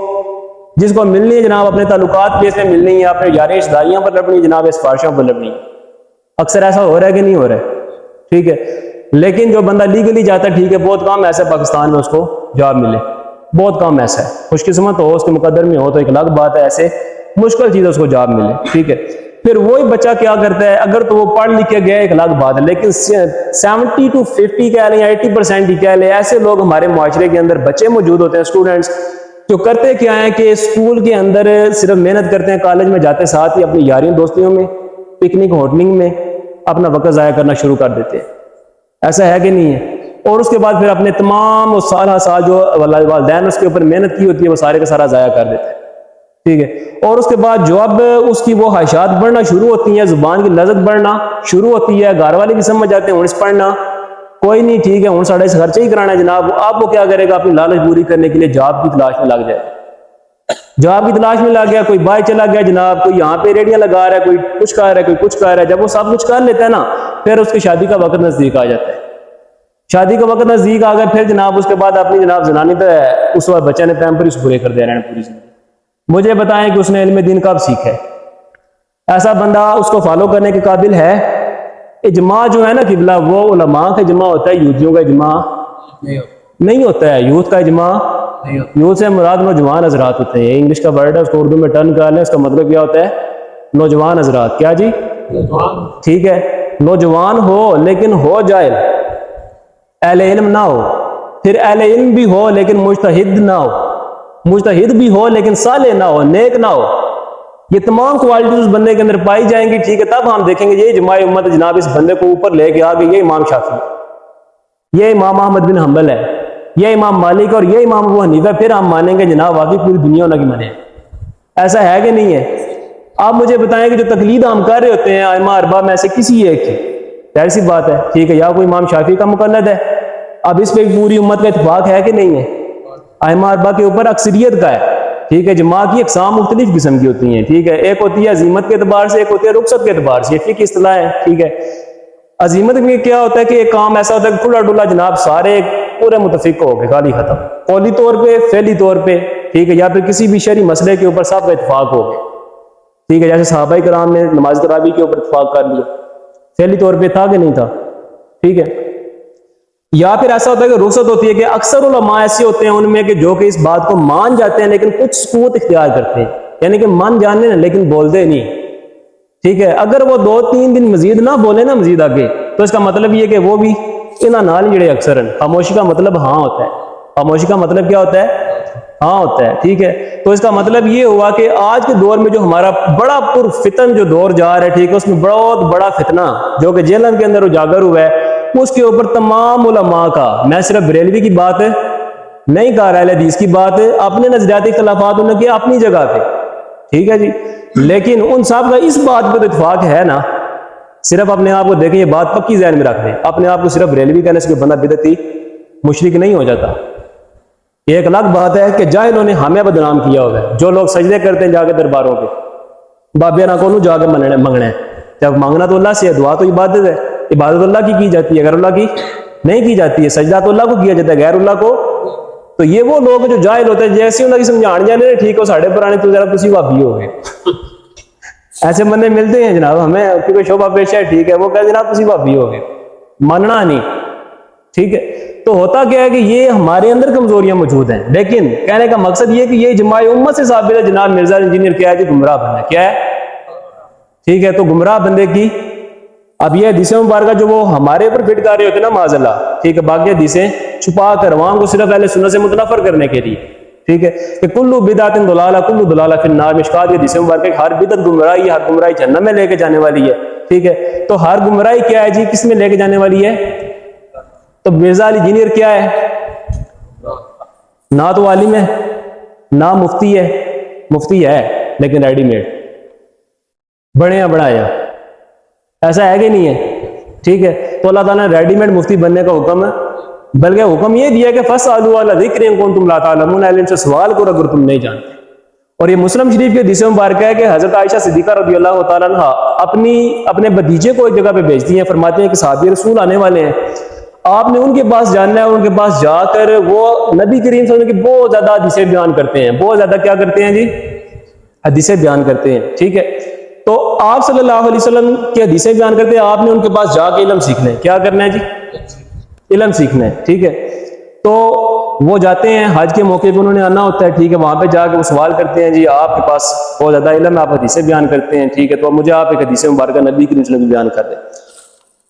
جس کو ملنی ہے جناب اپنے تعلقات پلیس میں ملنی ہے، اپنے یاریں رشتہ داریاں پر لڑنی، جناب سفارشوں پر لڑنی، اکثر ایسا ہو رہا ہے کہ نہیں ہو رہا ہے، ٹھیک ہے۔ لیکن جو بندہ لیگلی جاتا ہے، ٹھیک ہے، بہت کم ایسا پاکستان میں اس کو جاب ملے، بہت کم ایسا ہے، خوش قسمت ہو اس کے مقدر میں ہو تو ایک الگ بات ہے، ایسے مشکل چیز اس کو جاب ملے، ٹھیک ہے۔ پھر وہی بچہ کیا کرتا ہے، اگر تو وہ پڑھ لکھ کے گیا ایک الگ بات ہے، لیکن 70 to 50 کہہ لیں یا 80% ہی کہہ لیں، ایسے لوگ ہمارے معاشرے کے اندر بچے موجود ہوتے ہیں، اسٹوڈنٹس جو کرتے کیا ہیں کہ اسکول کے اندر صرف محنت کرتے ہیں، کالج میں جاتے ساتھ ہی اپنی یاریوں دوستیوں میں، پکنک ہوٹلنگ میں اپنا وقت ضائع کرنا شروع کر دیتے ہیں. ایسا ہے کہ نہیں ہے؟ اور اس کے بعد پھر اپنے تمام وہ سال جو والدین اس کے اوپر محنت کی ہوتی ہے وہ سارے کا سارا ضائع کر دیتے ہیں. ٹھیک ہے. اور اس کے بعد جو اب اس کی وہ خواہشات بڑھنا شروع ہوتی ہیں، زبان کی لذت بڑھنا شروع ہوتی ہے، گھر والے بھی سمجھ جاتے ہیں ہوں پڑھنا کوئی نہیں، ٹھیک ہے ہوں ساڑھے اس خرچے ہی کرانا ہے جناب. آپ وہ کیا کرے گا؟ اپنی لالچ پوری کرنے کے لیے جاب کی تلاش میں لگ جائے. جاب کی تلاش میں لگ گیا، کوئی باہر چلا گیا جناب، کوئی یہاں پہ ریڑیاں لگا رہا ہے، کوئی کچھ کر رہا ہے، کوئی کچھ کر رہا ہے. جب وہ سب کچھ کر لیتا ہے نا، پھر اس کی شادی کا وقت نزدیک آ جاتا ہے. شادی کا وقت نزدیک آ گیا، پھر جناب اس کے بعد اپنی جناب زنانی تو ہے، اس وقت بچے نے پیمپرز پورے کر دے رہے ہیں پوری زندگی. مجھے بتائیں کہ اس نے علم دین کب سیکھا ہے؟ ایسا بندہ اس کو فالو کرنے کے قابل ہے؟ اجماع جو ہے نا قبلہ، وہ علماء کا اجماع ہوتا ہے، یوتھیوں کا اجماع نہیں ہوتا ہے. یوتھ کا اجماع، یوتھ سے مراد نوجوان حضرات ہوتے ہیں. انگلش کا ورڈ ہے، اس کو اردو میں ٹرن کر لیں، اس کا مطلب کیا ہوتا ہے؟ نوجوان حضرات. کیا جی؟ ٹھیک ہے. نوجوان ہو لیکن ہو جاہل، اہل علم نہ ہو. پھر اہل علم بھی ہو لیکن مجتہد نہ ہو، مجتہد بھی ہو لیکن صالح نہ ہو، نیک نہ ہو. یہ تمام کوالٹیز اس بندے کے اندر پائی جائیں گی. ٹھیک ہے. تب ہم دیکھیں گے یہ اجماع امت جناب اس بندے کو اوپر لے کے آگے. یہ امام شافعی، یہ امام احمد بن حنبل ہے، یہ امام مالک اور یہ امام ابو حنیفہ. پھر ہم مانیں گے جناب واقعی پوری دنیا ہونا کی مانے. ایسا ہے کہ نہیں ہے؟ آپ مجھے بتائیں کہ جو تقلید ہم کر رہے ہوتے ہیں ائمہ اربعہ میں سے کسی ایک کی، ظاہر سی بات ہے ٹھیک ہے، یا کوئی امام شافعی کا مقلد ہے. اب اس پہ پوری امت کا اتفاق ہے کہ نہیں ہے؟ ائمہ اربعہ کے اوپر اکثریت کا ہے. ٹھیک ہے. جماع کی اقسام مختلف قسم کی ہوتی ہیں. ٹھیک ہے. ایک ہوتی ہے عزیمت کے اعتبار سے، ایک ہوتی ہے رخصت کے اعتبار سے. یہ فقہ کی اصطلاح ہے. ٹھیک ہے. عزیمت میں کیا ہوتا ہے کہ ایک کام ایسا ہوتا ہے کہ کھلا ڈلا جناب سارے پورے متفق ہو گئے، گالی ختم، قولی طور پہ، فعلی طور پہ. ٹھیک ہے. یا پھر کسی بھی شرعی مسئلے کے اوپر سب کا اتفاق ہو گئے. ٹھیک ہے. جیسے صحابہ کرام نے نماز تراویح کے اوپر اتفاق کر لیا، فعلی طور پہ تھا کہ نہیں تھا. ٹھیک ہے. یا پھر ایسا ہوتا ہے کہ رخصت ہوتی ہے کہ اکثر علماء ایسے ہوتے ہیں ان میں کہ جو کہ اس بات کو مان جاتے ہیں لیکن کچھ سکوت اختیار کرتے ہیں، یعنی کہ مان جانے ہیں لیکن بولتے نہیں. ٹھیک ہے. اگر وہ 2-3 دن مزید نہ بولے نا مزید آگے، تو اس کا مطلب یہ کہ وہ بھی انہاں نال جڑے اکثر ہیں. خاموشی کا مطلب ہاں ہوتا ہے. خاموشی کا مطلب کیا ہوتا ہے؟ ہاں ہوتا ہے. ٹھیک ہے. تو اس کا مطلب یہ ہوا کہ آج کے دور میں جو ہمارا بڑا پر فتن جو دور جا رہا ہے، ٹھیک ہے، اس میں بہت بڑا فتنہ جو کہ جیلن کے اندر اجاگر ہوا ہے، اس کے اوپر تمام علماء کا، میں صرف بریلوی کی بات نہیں کہہ رہا، اہل حدیث کی بات، اپنے نظریاتی اختلافات انہوں نے کیا اپنی جگہ پہ. ٹھیک ہے جی. لیکن ان صاحب کا اس بات پہ تو اتفاق ہے نا. صرف اپنے آپ کو دیکھیں، یہ بات پکی ذہن میں رکھ لیں، اپنے آپ کو صرف بریلوی کہنے سے کوئی بندہ بدعتی مشرک نہیں ہو جاتا. یہ ایک الگ بات ہے کہ جاہلوں نے ہمیں بدنام کیا ہوا ہے. جو لوگ سجدے کرتے ہیں جا کے درباروں پہ، بابے نہ کو جا کے منگنا ہے. جب مانگنا تو اللہ سے ہے، دعا تو عبادت ہے، عبادت اللہ کی جاتی ہے، غیر اللہ کی نہیں کی جاتی ہے. سجدہ تو اللہ کو کیا جاتا ہے، غیر اللہ کو. تو یہ وہ لوگ جو جاہل ہوتے ہیں، جیسے انہوں کی سمجھان جانے ٹھیک ہو ساڑھے پرانے تو ذرا کسی بھابی ہو گئے. ایسے بندے ملتے ہیں جناب ہمیں، کیونکہ شعبہ پیشہ ہے. ٹھیک ہے. وہ کہتے ہیں جناب کسی بھابی ہو گئے، ماننا نہیں. ٹھیک ہے. تو ہوتا کیا ہے کہ یہ ہمارے اندر کمزوریاں موجود ہیں، لیکن کہنے کا مقصد یہ کہ یہ اجماع امت سے ثابت ہے. جناب مرزا انجینئر کیا ہے جی؟ گمراہ بندہ. کیا ہے؟ ٹھیک ہے. تو گمراہ بندے کی اب یہ حدیث مبارکہ جو وہ ہمارے اوپر فٹ کر رہے ہوتے ہیں نا معاذ اللہ، ٹھیک ہے، باقی حدیثیں چھپا کر عوام کو صرف اہل سنت سے متنفر کرنے کے لیے. ٹھیک ہے. کہ کلو بدعت ضلالہ کلو ضلالہ فی النار. مشکات کی حدیث مبارکہ کہ ہر بدعت گمراہی، ہر گمراہی جہنم میں لے کے جانے والی ہے. ٹھیک ہے. تو ہر گمراہی کیا ہے جی؟ کس میں لے کے جانے والی ہے؟ تو مرزا علی انجینئر کیا ہے؟ نہ تو عالم ہے نہ مفتی ہے. مفتی ہے لیکن ریڈی میڈ، بڑے بڑھایا. ایسا ہے کہ نہیں ہے؟ ٹھیک ہے. تو اللہ تعالیٰ نے ریڈی میڈ مفتی بننے کا حکم ہے، بلکہ حکم یہ دیا کہ فَاسْأَلُوا أَهْلَ الذِّكْرِ إِن كُنتُمْ لَا تَعْلَمُونَ. علم سے سوال کرو اگر تم نہیں جانتے. اور یہ مسلم شریف کے حدیث مبارکہ ہے کہ حضرت عائشہ صدیقہ رضی اللہ تعالیٰ عنہ اپنے بھتیجے کو ایک جگہ پہ بھیجتی ہیں، فرماتے ہیں کہ صحابی رسول آنے والے ہیں، آپ نے ان کے پاس جاننا ہے. اور ان کے پاس جا کر وہ نبی کریم صلی اللہ علیہ وسلم کی بہت زیادہ حدیثیں بیان کرتے ہیں. بہت زیادہ کیا کرتے ہیں جی؟ حدیثیں بیان کرتے ہیں. ٹھیک ہے. تو آپ صلی اللہ علیہ وسلم کی حدیثیں بیان کرتے ہیں، آپ نے ان کے پاس جا کے علم سیکھنا ہے. کیا کرنا ہے جی؟ علم سیکھنا ہے. ٹھیک ہے. تو وہ جاتے ہیں حج کے موقع پہ، انہوں نے آنا ہوتا ہے. ٹھیک ہے. وہاں پہ جا کے وہ سوال کرتے ہیں جی آپ کے پاس بہت زیادہ علم ہے، آپ حدیثیں بیان کرتے ہیں. ٹھیک ہے. تو مجھے آپ ایک حدیث مبارکہ نبی کریم صلی اللہ علیہ وسلم بیان کر دیں.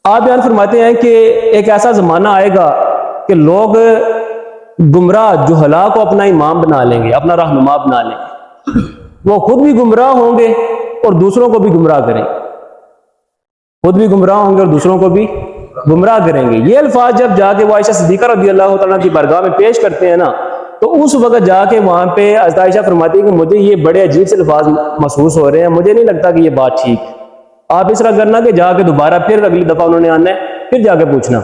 آپ بیان فرماتے ہیں کہ ایک ایسا زمانہ آئے گا کہ لوگ گمراہ جہلا کو اپنا امام بنا لیں گے، اپنا رہنما بنا لیں گے، وہ خود بھی گمراہ ہوں گے اور دوسروں کو بھی گمراہ کریں گے، خود بھی گمراہ ہوں گے اور دوسروں کو بھی گمراہ کریں گے۔ یہ الفاظ جب جا کے وہ عائشہ صدیقہ رضی اللہ تعالیٰ کی بارگاہ میں پیش کرتے ہیں نا، تو اس وقت جا کے وہاں پہ حضرت عائشہ فرماتی ہے کہ مجھے یہ بڑے عجیب سے الفاظ محسوس ہو رہے ہیں، مجھے نہیں لگتا کہ یہ بات ٹھیک ہے۔ آپ اس طرح کرنا کہ جا کے دوبارہ پھر اگلی دفعہ انہوں نے آنا ہے، پھر جا کے پوچھنا،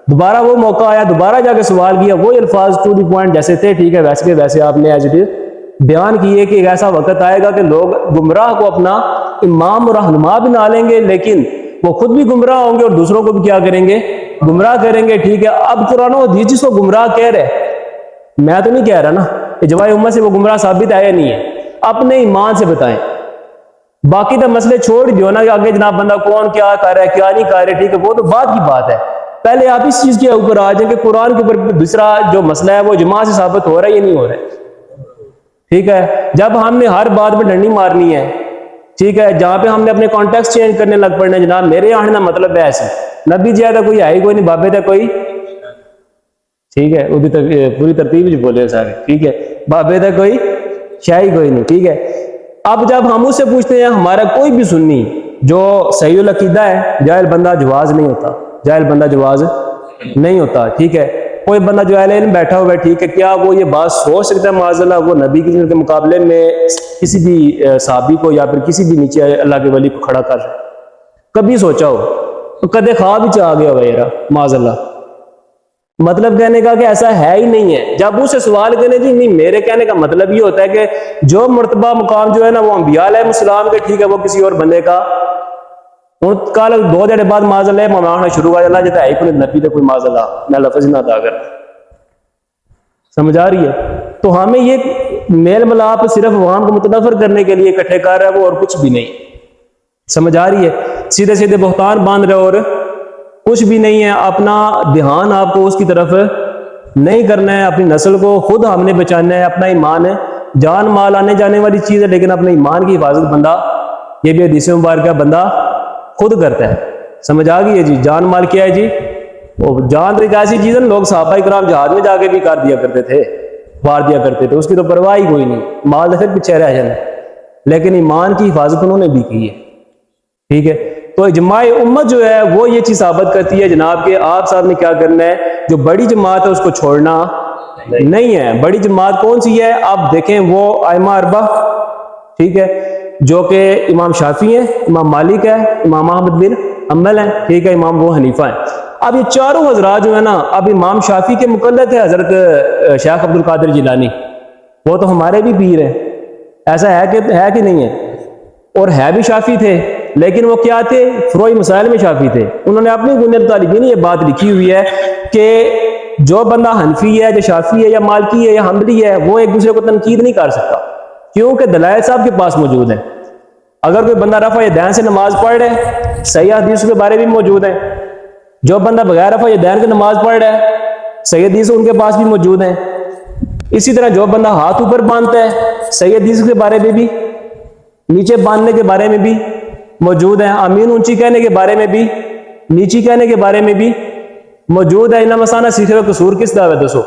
دوبارہ وہ موقع آیا، دوبارہ جا کے سوال کیا، وہی الفاظ ٹو دی پوائنٹ جیسے تھے، ٹھیک ہے ویسے کے ویسے آپ نے ایز اٹ از بیان کیے کہ ایک ایسا وقت آئے گا کہ لوگ گمراہ کو اپنا امام اور رہنما بنا لیں گے، لیکن وہ خود بھی گمراہ ہوں گے اور دوسروں کو بھی کیا کریں گے؟ گمراہ کریں گے، ٹھیک ہے۔ اب قرآن و حدیث جس کو گمراہ کہہ رہے، میں تو نہیں کہہ رہا نا، اجماع امت سے وہ گمراہ ثابت ہے یا نہیں ہے، اپنے ایمان سے بتائیں۔ باقی تو مسئلے چھوڑ دیو نا کہ آگے جناب بندہ کون کیا کر رہا ہے کیا نہیں کر رہے، ٹھیک ہے، وہ تو بعد کی بات ہے۔ پہلے آپ اس چیز کے اوپر آ جائیں کہ قرآن کے اوپر دوسرا جو مسئلہ ہے وہ اجماع سے ثابت ہو رہا ہے یا نہیں ہو رہا ہے، ٹھیک ہے۔ جب ہم نے ہر بات پہ ڈنڈی مارنی ہے، ٹھیک ہے، جہاں پہ ہم نے اپنے کانٹیکس چینج کرنے لگ پڑنا ہے، جناب میرے آنے کا مطلب ہے ایسے، نبی جی تھا کوئی ہے ہی کوئی نہیں، بابے تھا کوئی، ٹھیک ہے، وہ بھی پوری ترتیب جو بولے سارے، ٹھیک ہے، بابے تھا کوئی شاہی کوئی نہیں، ٹھیک ہے۔ اب جب ہم اس سے پوچھتے ہیں ہمارا کوئی بھی سنی جو صحیح العقیدہ ہے، جاہل بندہ جواز نہیں ہوتا، جاہل بندہ جواز نہیں ہوتا، ٹھیک ہے۔ کوئی بندہ جو اہل علم بیٹھا ہوا ہے، ٹھیک ہے، کیا وہ یہ بات سوچ سکتا ہے معاذ اللہ وہ نبی کے مقابلے میں کسی بھی صحابی کو یا پھر کسی بھی نیچے اللہ کے ولی کو کھڑا کر رہا ہے؟ کبھی سوچا ہو تو کدے خواب ہی آ گیا ہوگا معاذ اللہ۔ مطلب کہنے کا کہ ایسا ہے ہی نہیں ہے۔ جب اس سے سوال کرنے جی نہیں، میرے کہنے کا مطلب یہ ہوتا ہے کہ جو مرتبہ مقام جو ہے نا وہ انبیاء علیہ السلام کے، ٹھیک ہے، وہ کسی اور بندے کا کل دو دن بعد معاذ اللہ ممانا شروع ہوا، اللہ جاتا ہے کوئی نبی کوئی معاذ اللہ میں لفظ نہ ادا کر، سمجھ آ رہی ہے؟ تو ہمیں یہ میل ملاپ صرف عوام کو متنفر کرنے کے لیے اکٹھے کر رہا ہے وہ، اور کچھ بھی نہیں، سمجھ آ رہی ہے؟ سیدھے سیدھے بہتان باندھ رہے اور کچھ بھی نہیں ہے۔ اپنا دھیان آپ کو اس کی طرف نہیں کرنا ہے، اپنی نسل کو خود ہم نے بچانا ہے، اپنا ایمان ہے، جان مال آنے جانے والی چیز ہے، لیکن اپنے ایمان کی حفاظت بندہ، یہ بھی حدیث مبارکہ بندہ خود کرتا ہے، سمجھ آ گئی ہے جی؟ جان مال کیا ہے جی؟ وہ جان تو ایک ایسی چیز ہے، لوگ صحابہ کرام جہاد میں جا کے بھی کر دیا کرتے تھے، وار دیا کرتے تھے، اس کی تو پرواہ ہی کوئی نہیں، مال پھر پیچھے رہ جانا، لیکن ایمان کی حفاظت انہوں نے بھی کی ہے، ٹھیک ہے۔ تو اجماع امت جو ہے وہ یہ چیز ثابت کرتی ہے جناب کہ آپ صاحب نے کیا کرنا ہے، جو بڑی جماعت ہے اس کو چھوڑنا نہیں ہے۔ بڑی جماعت کون سی ہے؟ آپ دیکھیں وہ ائمہ اربعہ، ٹھیک ہے، جو کہ امام شافعی ہیں، امام مالک ہے، امام احمد بن حنبل ہیں، ٹھیک ہے، امام ابو حنیفہ ہیں۔ اب یہ چاروں حضرات جو ہے نا، اب امام شافعی کے مقلد ہے حضرت شیخ عبد القادر جیلانی، وہ تو ہمارے بھی پیر ہیں، ایسا ہے کہ نہیں ہے؟ اور ہے بھی شافعی تھے، لیکن وہ کیا تھے؟ فروعی مسائل میں شافعی تھے۔ انہوں نے اپنی بنیاد طالبین یہ بات لکھی ہوئی ہے کہ جو بندہ حنفی ہے، جو شافعی ہے یا مالکی ہے یا حنبلی ہے، وہ ایک دوسرے کو تنقید نہیں کر سکتا، کیونکہ دلائل صاحب کے پاس موجود ہیں۔ اگر کوئی بندہ رفع یدین سے نماز پڑھ رہا ہے، صحیح حدیث کے بارے بھی موجود ہیں۔ جو بندہ بغیر رفع یدین کے نماز پڑھ رہا ہے، صحیح حدیث ان کے پاس بھی موجود ہیں۔ اسی طرح جو بندہ ہاتھ اوپر باندھتا ہے، صحیح حدیث کے بارے میں بھی، نیچے باندھنے کے بارے میں بھی موجود ہیں۔ آمین اونچی کہنے کے بارے میں بھی، نیچی کہنے کے بارے میں بھی موجود ہے۔ علم مسانہ سیکھے ہوئے قصور کس دا ہے دسو،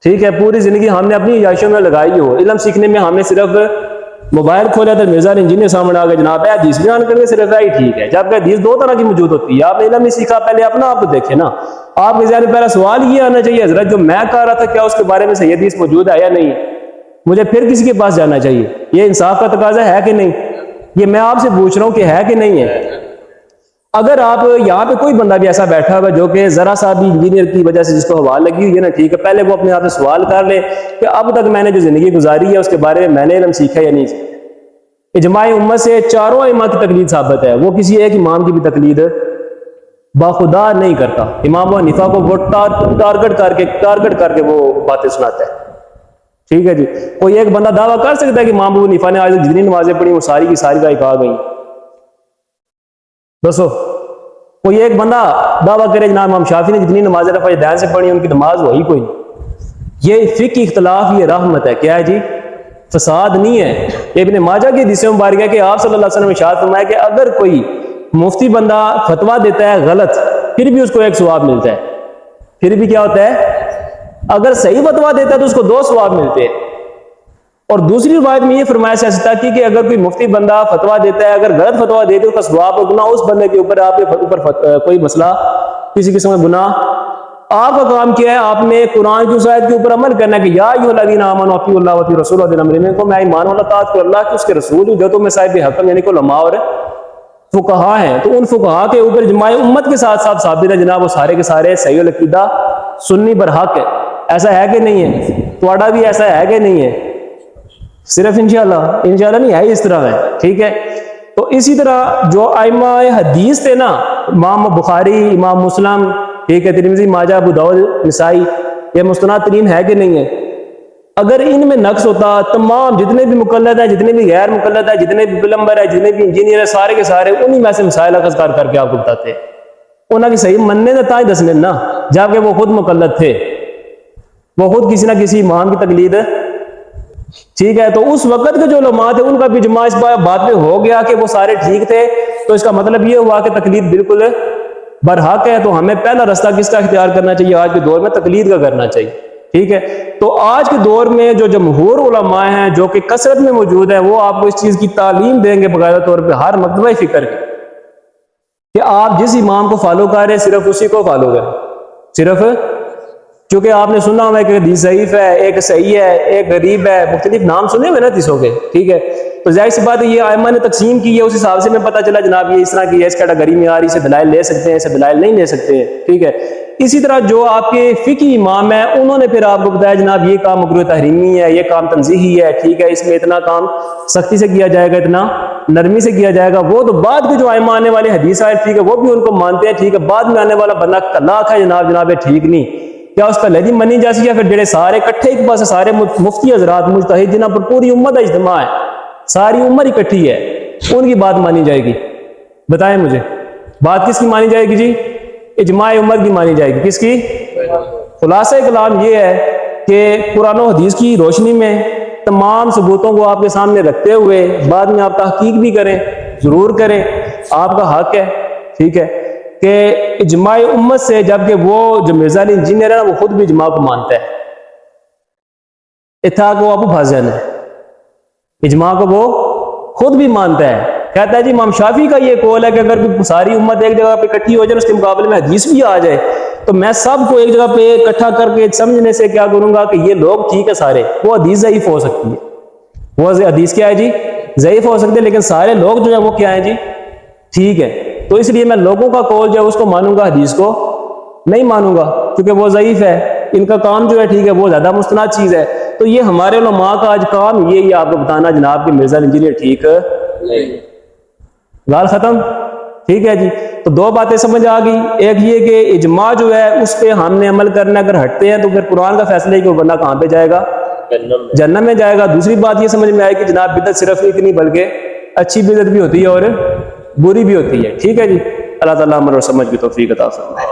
ٹھیک ہے۔ پوری زندگی ہم نے اپنی عیاشیوں میں لگائی ہو، علم سیکھنے میں ہم نے صرف موبائل کھولا تو مرزا انجینئر سامنے آ گئے، جناب ہے حدیث بیان کرنے صرف ہے ہی ٹھیک ہے، جبکہ حدیث دو طرح کی موجود ہوتی ہے۔ آپ نے علم نہیں سیکھا، پہلے اپنا آپ کو دیکھیں نا، آپ کے ذہن میں پہلا سوال یہ آنا چاہیے حضرت جو میں کہہ رہا تھا کیا اس کے بارے میں صحیح حدیث موجود ہے یا نہیں، مجھے پھر کسی کے پاس جانا چاہیے۔ یہ انصاف کا تقاضا ہے کہ نہیں؟ یہ میں آپ سے پوچھ رہا ہوں کہ ہے کہ نہیں ہے؟ اگر آپ یہاں پہ کوئی بندہ بھی ایسا بیٹھا ہوا جو کہ ذرا سا بھی انجینئر کی وجہ سے جس کو حوال لگی ہوئی ہے نا، ٹھیک ہے، پہلے وہ اپنے آپ سے سوال کر لے کہ اب تک میں نے جو زندگی گزاری ہے اس کے بارے میں نے علم سیکھا یا نہیں سیکھا۔ اجماع امت سے چاروں ائمہ کی تقلید ثابت ہے، وہ کسی ایک امام کی بھی تقلید باخدا نہیں کرتا۔ امام ابو حنیفہ کو وہ ٹارگٹ کر کے وہ باتیں سناتا ہے، ٹھیک ہے جی۔ کوئی ایک بندہ دعویٰ کر سکتا ہے کہ امام ابو حنیفہ نے آج جتنی نمازیں پڑھی وہ ساری کی ساری کا آ گئی؟ دسو، کوئی ایک بندہ دعویٰ کرے جناب امام شافعی نے جتنی نمازیں رفع یدین سے پڑھی ان کی نماز وہی کوئی نہیں۔ یہ فقہ اختلاف، یہ رحمت ہے، کیا ہے جی؟ فساد نہیں ہے۔ ابن ماجہ کی حدیث مبارک ہے کہ آپ صلی اللہ علیہ وسلم نے ارشاد فرمایا کہ اگر کوئی مفتی بندہ فتویٰ دیتا ہے غلط، پھر بھی اس کو ایک ثواب ملتا ہے، پھر بھی کیا ہوتا ہے؟ اگر صحیح فتویٰ دیتا ہے تو اس کو 2 ثواب ملتے ہیں. اور دوسری روایت میں یہ فرمایا سیاستہ کی کہ اگر کوئی مفتی بندہ فتویٰ دیتا ہے, اگر غلط فتویٰ دیتے اس کا ثواب اور گناہ اس بندے کے اوپر, آپ کے اوپر کوئی مسئلہ کسی قسم کا گناہ, آپ کا کام کیا ہے, آپ نے قرآن کی اس آیت کے اوپر عمل کرنا ہے کہ یا ایھا الذین آمنوا اطیعوا اللہ واطیعوا الرسول واولي الامر منکم, میں ایمان والا اطاعت کرو اللہ کی اس کے رسول جو تم میں صاحب حکم یعنی کہ علماء اور فقہا ہیں. تو ان فقہا کے اوپر اجماع امت کے ساتھ ساتھ ثابت ہے جناب, وہ سارے کے سارے صحیح العقیدہ سنی برحق ہے. ایسا ہے کہ نہیں ہے؟ تھوڑا بھی ایسا ہے کہ نہیں ہے؟ صرف انشاءاللہ نہیں ہے, اس طرح ہے. ٹھیک ہے, تو اسی طرح جو ائمہ حدیث تھے نا, امام بخاری, امام مسلم, ٹھیک ہے, ترمذی, ماجہ, ابو داؤد, نسائی, یہ مستند ترین ہے کہ نہیں ہے؟ اگر ان میں نقص ہوتا, تمام جتنے بھی مقلد ہیں, جتنے بھی غیر مقلد ہیں, جتنے بھی پلمبر ہیں, جتنے بھی انجینئر ہیں, سارے کے سارے انہی میں سے مسائل اخذ کر کے آپ کو بتاتے ہیں. انہوں کی صحیح مننے نہ تائیں دسنے نا, جبکہ وہ خود مقلد تھے, وہ خود کسی نہ کسی امام کی تقلید. ٹھیک ہے, تو اس وقت کے جو علماء تھے ان کا بھی اجماع اس بات پہ ہو گیا کہ وہ سارے ٹھیک تھے. تو اس کا مطلب یہ ہوا کہ تقلید بالکل برحق ہے. تو ہمیں پہلا رستہ کس کا اختیار کرنا چاہیے؟ آج کے دور میں تقلید کا کرنا چاہیے. ٹھیک ہے, تو آج کے دور میں جو جمہور علماء ہیں جو کہ کثرت میں موجود ہیں, وہ آپ کو اس چیز کی تعلیم دیں گے باقاعدہ طور پہ ہر مکتبہ فکر کی, کہ آپ جس امام کو فالو کر رہے ہیں صرف اسی کو فالو کریں. صرف چونکہ آپ نے سنا ہوا ہے کہ حدیث ضعیف ہے, ایک صحیح ہے, ایک غریب ہے, مختلف نام سنے ہوئے نا حدیثوں کے. ٹھیک ہے, تو ظاہر سی بات ہے یہ ائمہ نے تقسیم کی ہے, اس حساب سے میں پتہ چلا جناب یہ اس طرح کی ہے, اس کیٹیگری میں آ رہی, سے دلائل لے سکتے ہیں, اسے دلائل نہیں لے سکتے ہیں. ٹھیک ہے, اسی طرح جو آپ کے فقہی امام ہیں انہوں نے پھر آپ کو بتایا جناب یہ کام مکروہ تحریمی ہے, یہ کام تنزیہی ہے. ٹھیک ہے, اس میں اتنا کام سختی سے کیا جائے گا, اتنا نرمی سے کیا جائے گا. وہ تو بعد کے جو ائمہ آنے والے حدیث آئے, ٹھیک ہے, وہ بھی ان کو مانتے ہیں. ٹھیک ہے, بعد میں آنے والا بندہ طلاق ہے جناب ٹھیک نہیں, کیا اس کا لہجی منی جیسی ہے؟ پھر جڑے سارے کٹھے ایک پاس سارے مفتی حضرات مجتہد جنہاں پر پوری امت کا اجتماع ہے, ساری عمر اکٹھی ہے, ان کی بات مانی جائے گی؟ بتائیں مجھے, بات کس کی مانی جائے گی جی؟ اجماع امت کی مانی جائے گی. کس کی؟ خلاصہ کلام یہ ہے کہ قرآن و حدیث کی روشنی میں تمام ثبوتوں کو آپ کے سامنے رکھتے ہوئے بعد میں آپ تحقیق بھی کریں, ضرور کریں, آپ کا حق ہے. ٹھیک ہے, کہ اجماع امت سے, جبکہ وہ جو مرزا علی انجینئر ہے نا وہ خود بھی اجماع کو مانتا ہے. اتھا کو آپ بھازن ہے, اجماع کو وہ خود بھی مانتا ہے. کہتا ہے جی امام شافعی کا یہ قول ہے کہ اگر ساری امت ایک جگہ پہ اکٹھی ہو جائے, اس کے مقابلے میں حدیث بھی آ جائے, تو میں سب کو ایک جگہ پہ اکٹھا کر کے سمجھنے سے کیا کروں گا کہ یہ لوگ ٹھیک ہے سارے, وہ حدیث ضعیف ہو سکتی ہے, وہ حدیث کیا ہے جی ضعیف ہو سکتے ہیں, لیکن سارے لوگ جو ہے وہ کیا ہیں جی ٹھیک ہے. تو اس لیے میں لوگوں کا قول جو ہے اس کو مانوں گا, حدیث کو نہیں مانوں گا, کیونکہ وہ ضعیف ہے, ان کا کام جو ہے ٹھیک ہے وہ زیادہ مستند چیز ہے. تو یہ ہمارے علماء کا آج کام یہ آپ کو بتانا جناب کہ مرزا انجینئر ٹھیک نہیں. گال ختم. ٹھیک ہے جی, تو 2 باتیں سمجھ آ گئی. ایک یہ کہ اجماع جو ہے اس پہ ہم نے عمل کرنا, اگر ہٹتے ہیں تو پھر قرآن کا فیصلہ ہے کہ وہ بندہ کہاں پہ جائے گا؟ جہنم میں جائے گا. دوسری بات یہ سمجھ میں آئی کہ جناب بدعت صرف ایک نہیں بلکہ اچھی بدعت بھی ہوتی ہے اور بری بھی ہوتی ہے. ٹھیک ہے جی, اللہ تعالیٰ عمل اور سمجھ کی توفیق عطا فرمائے.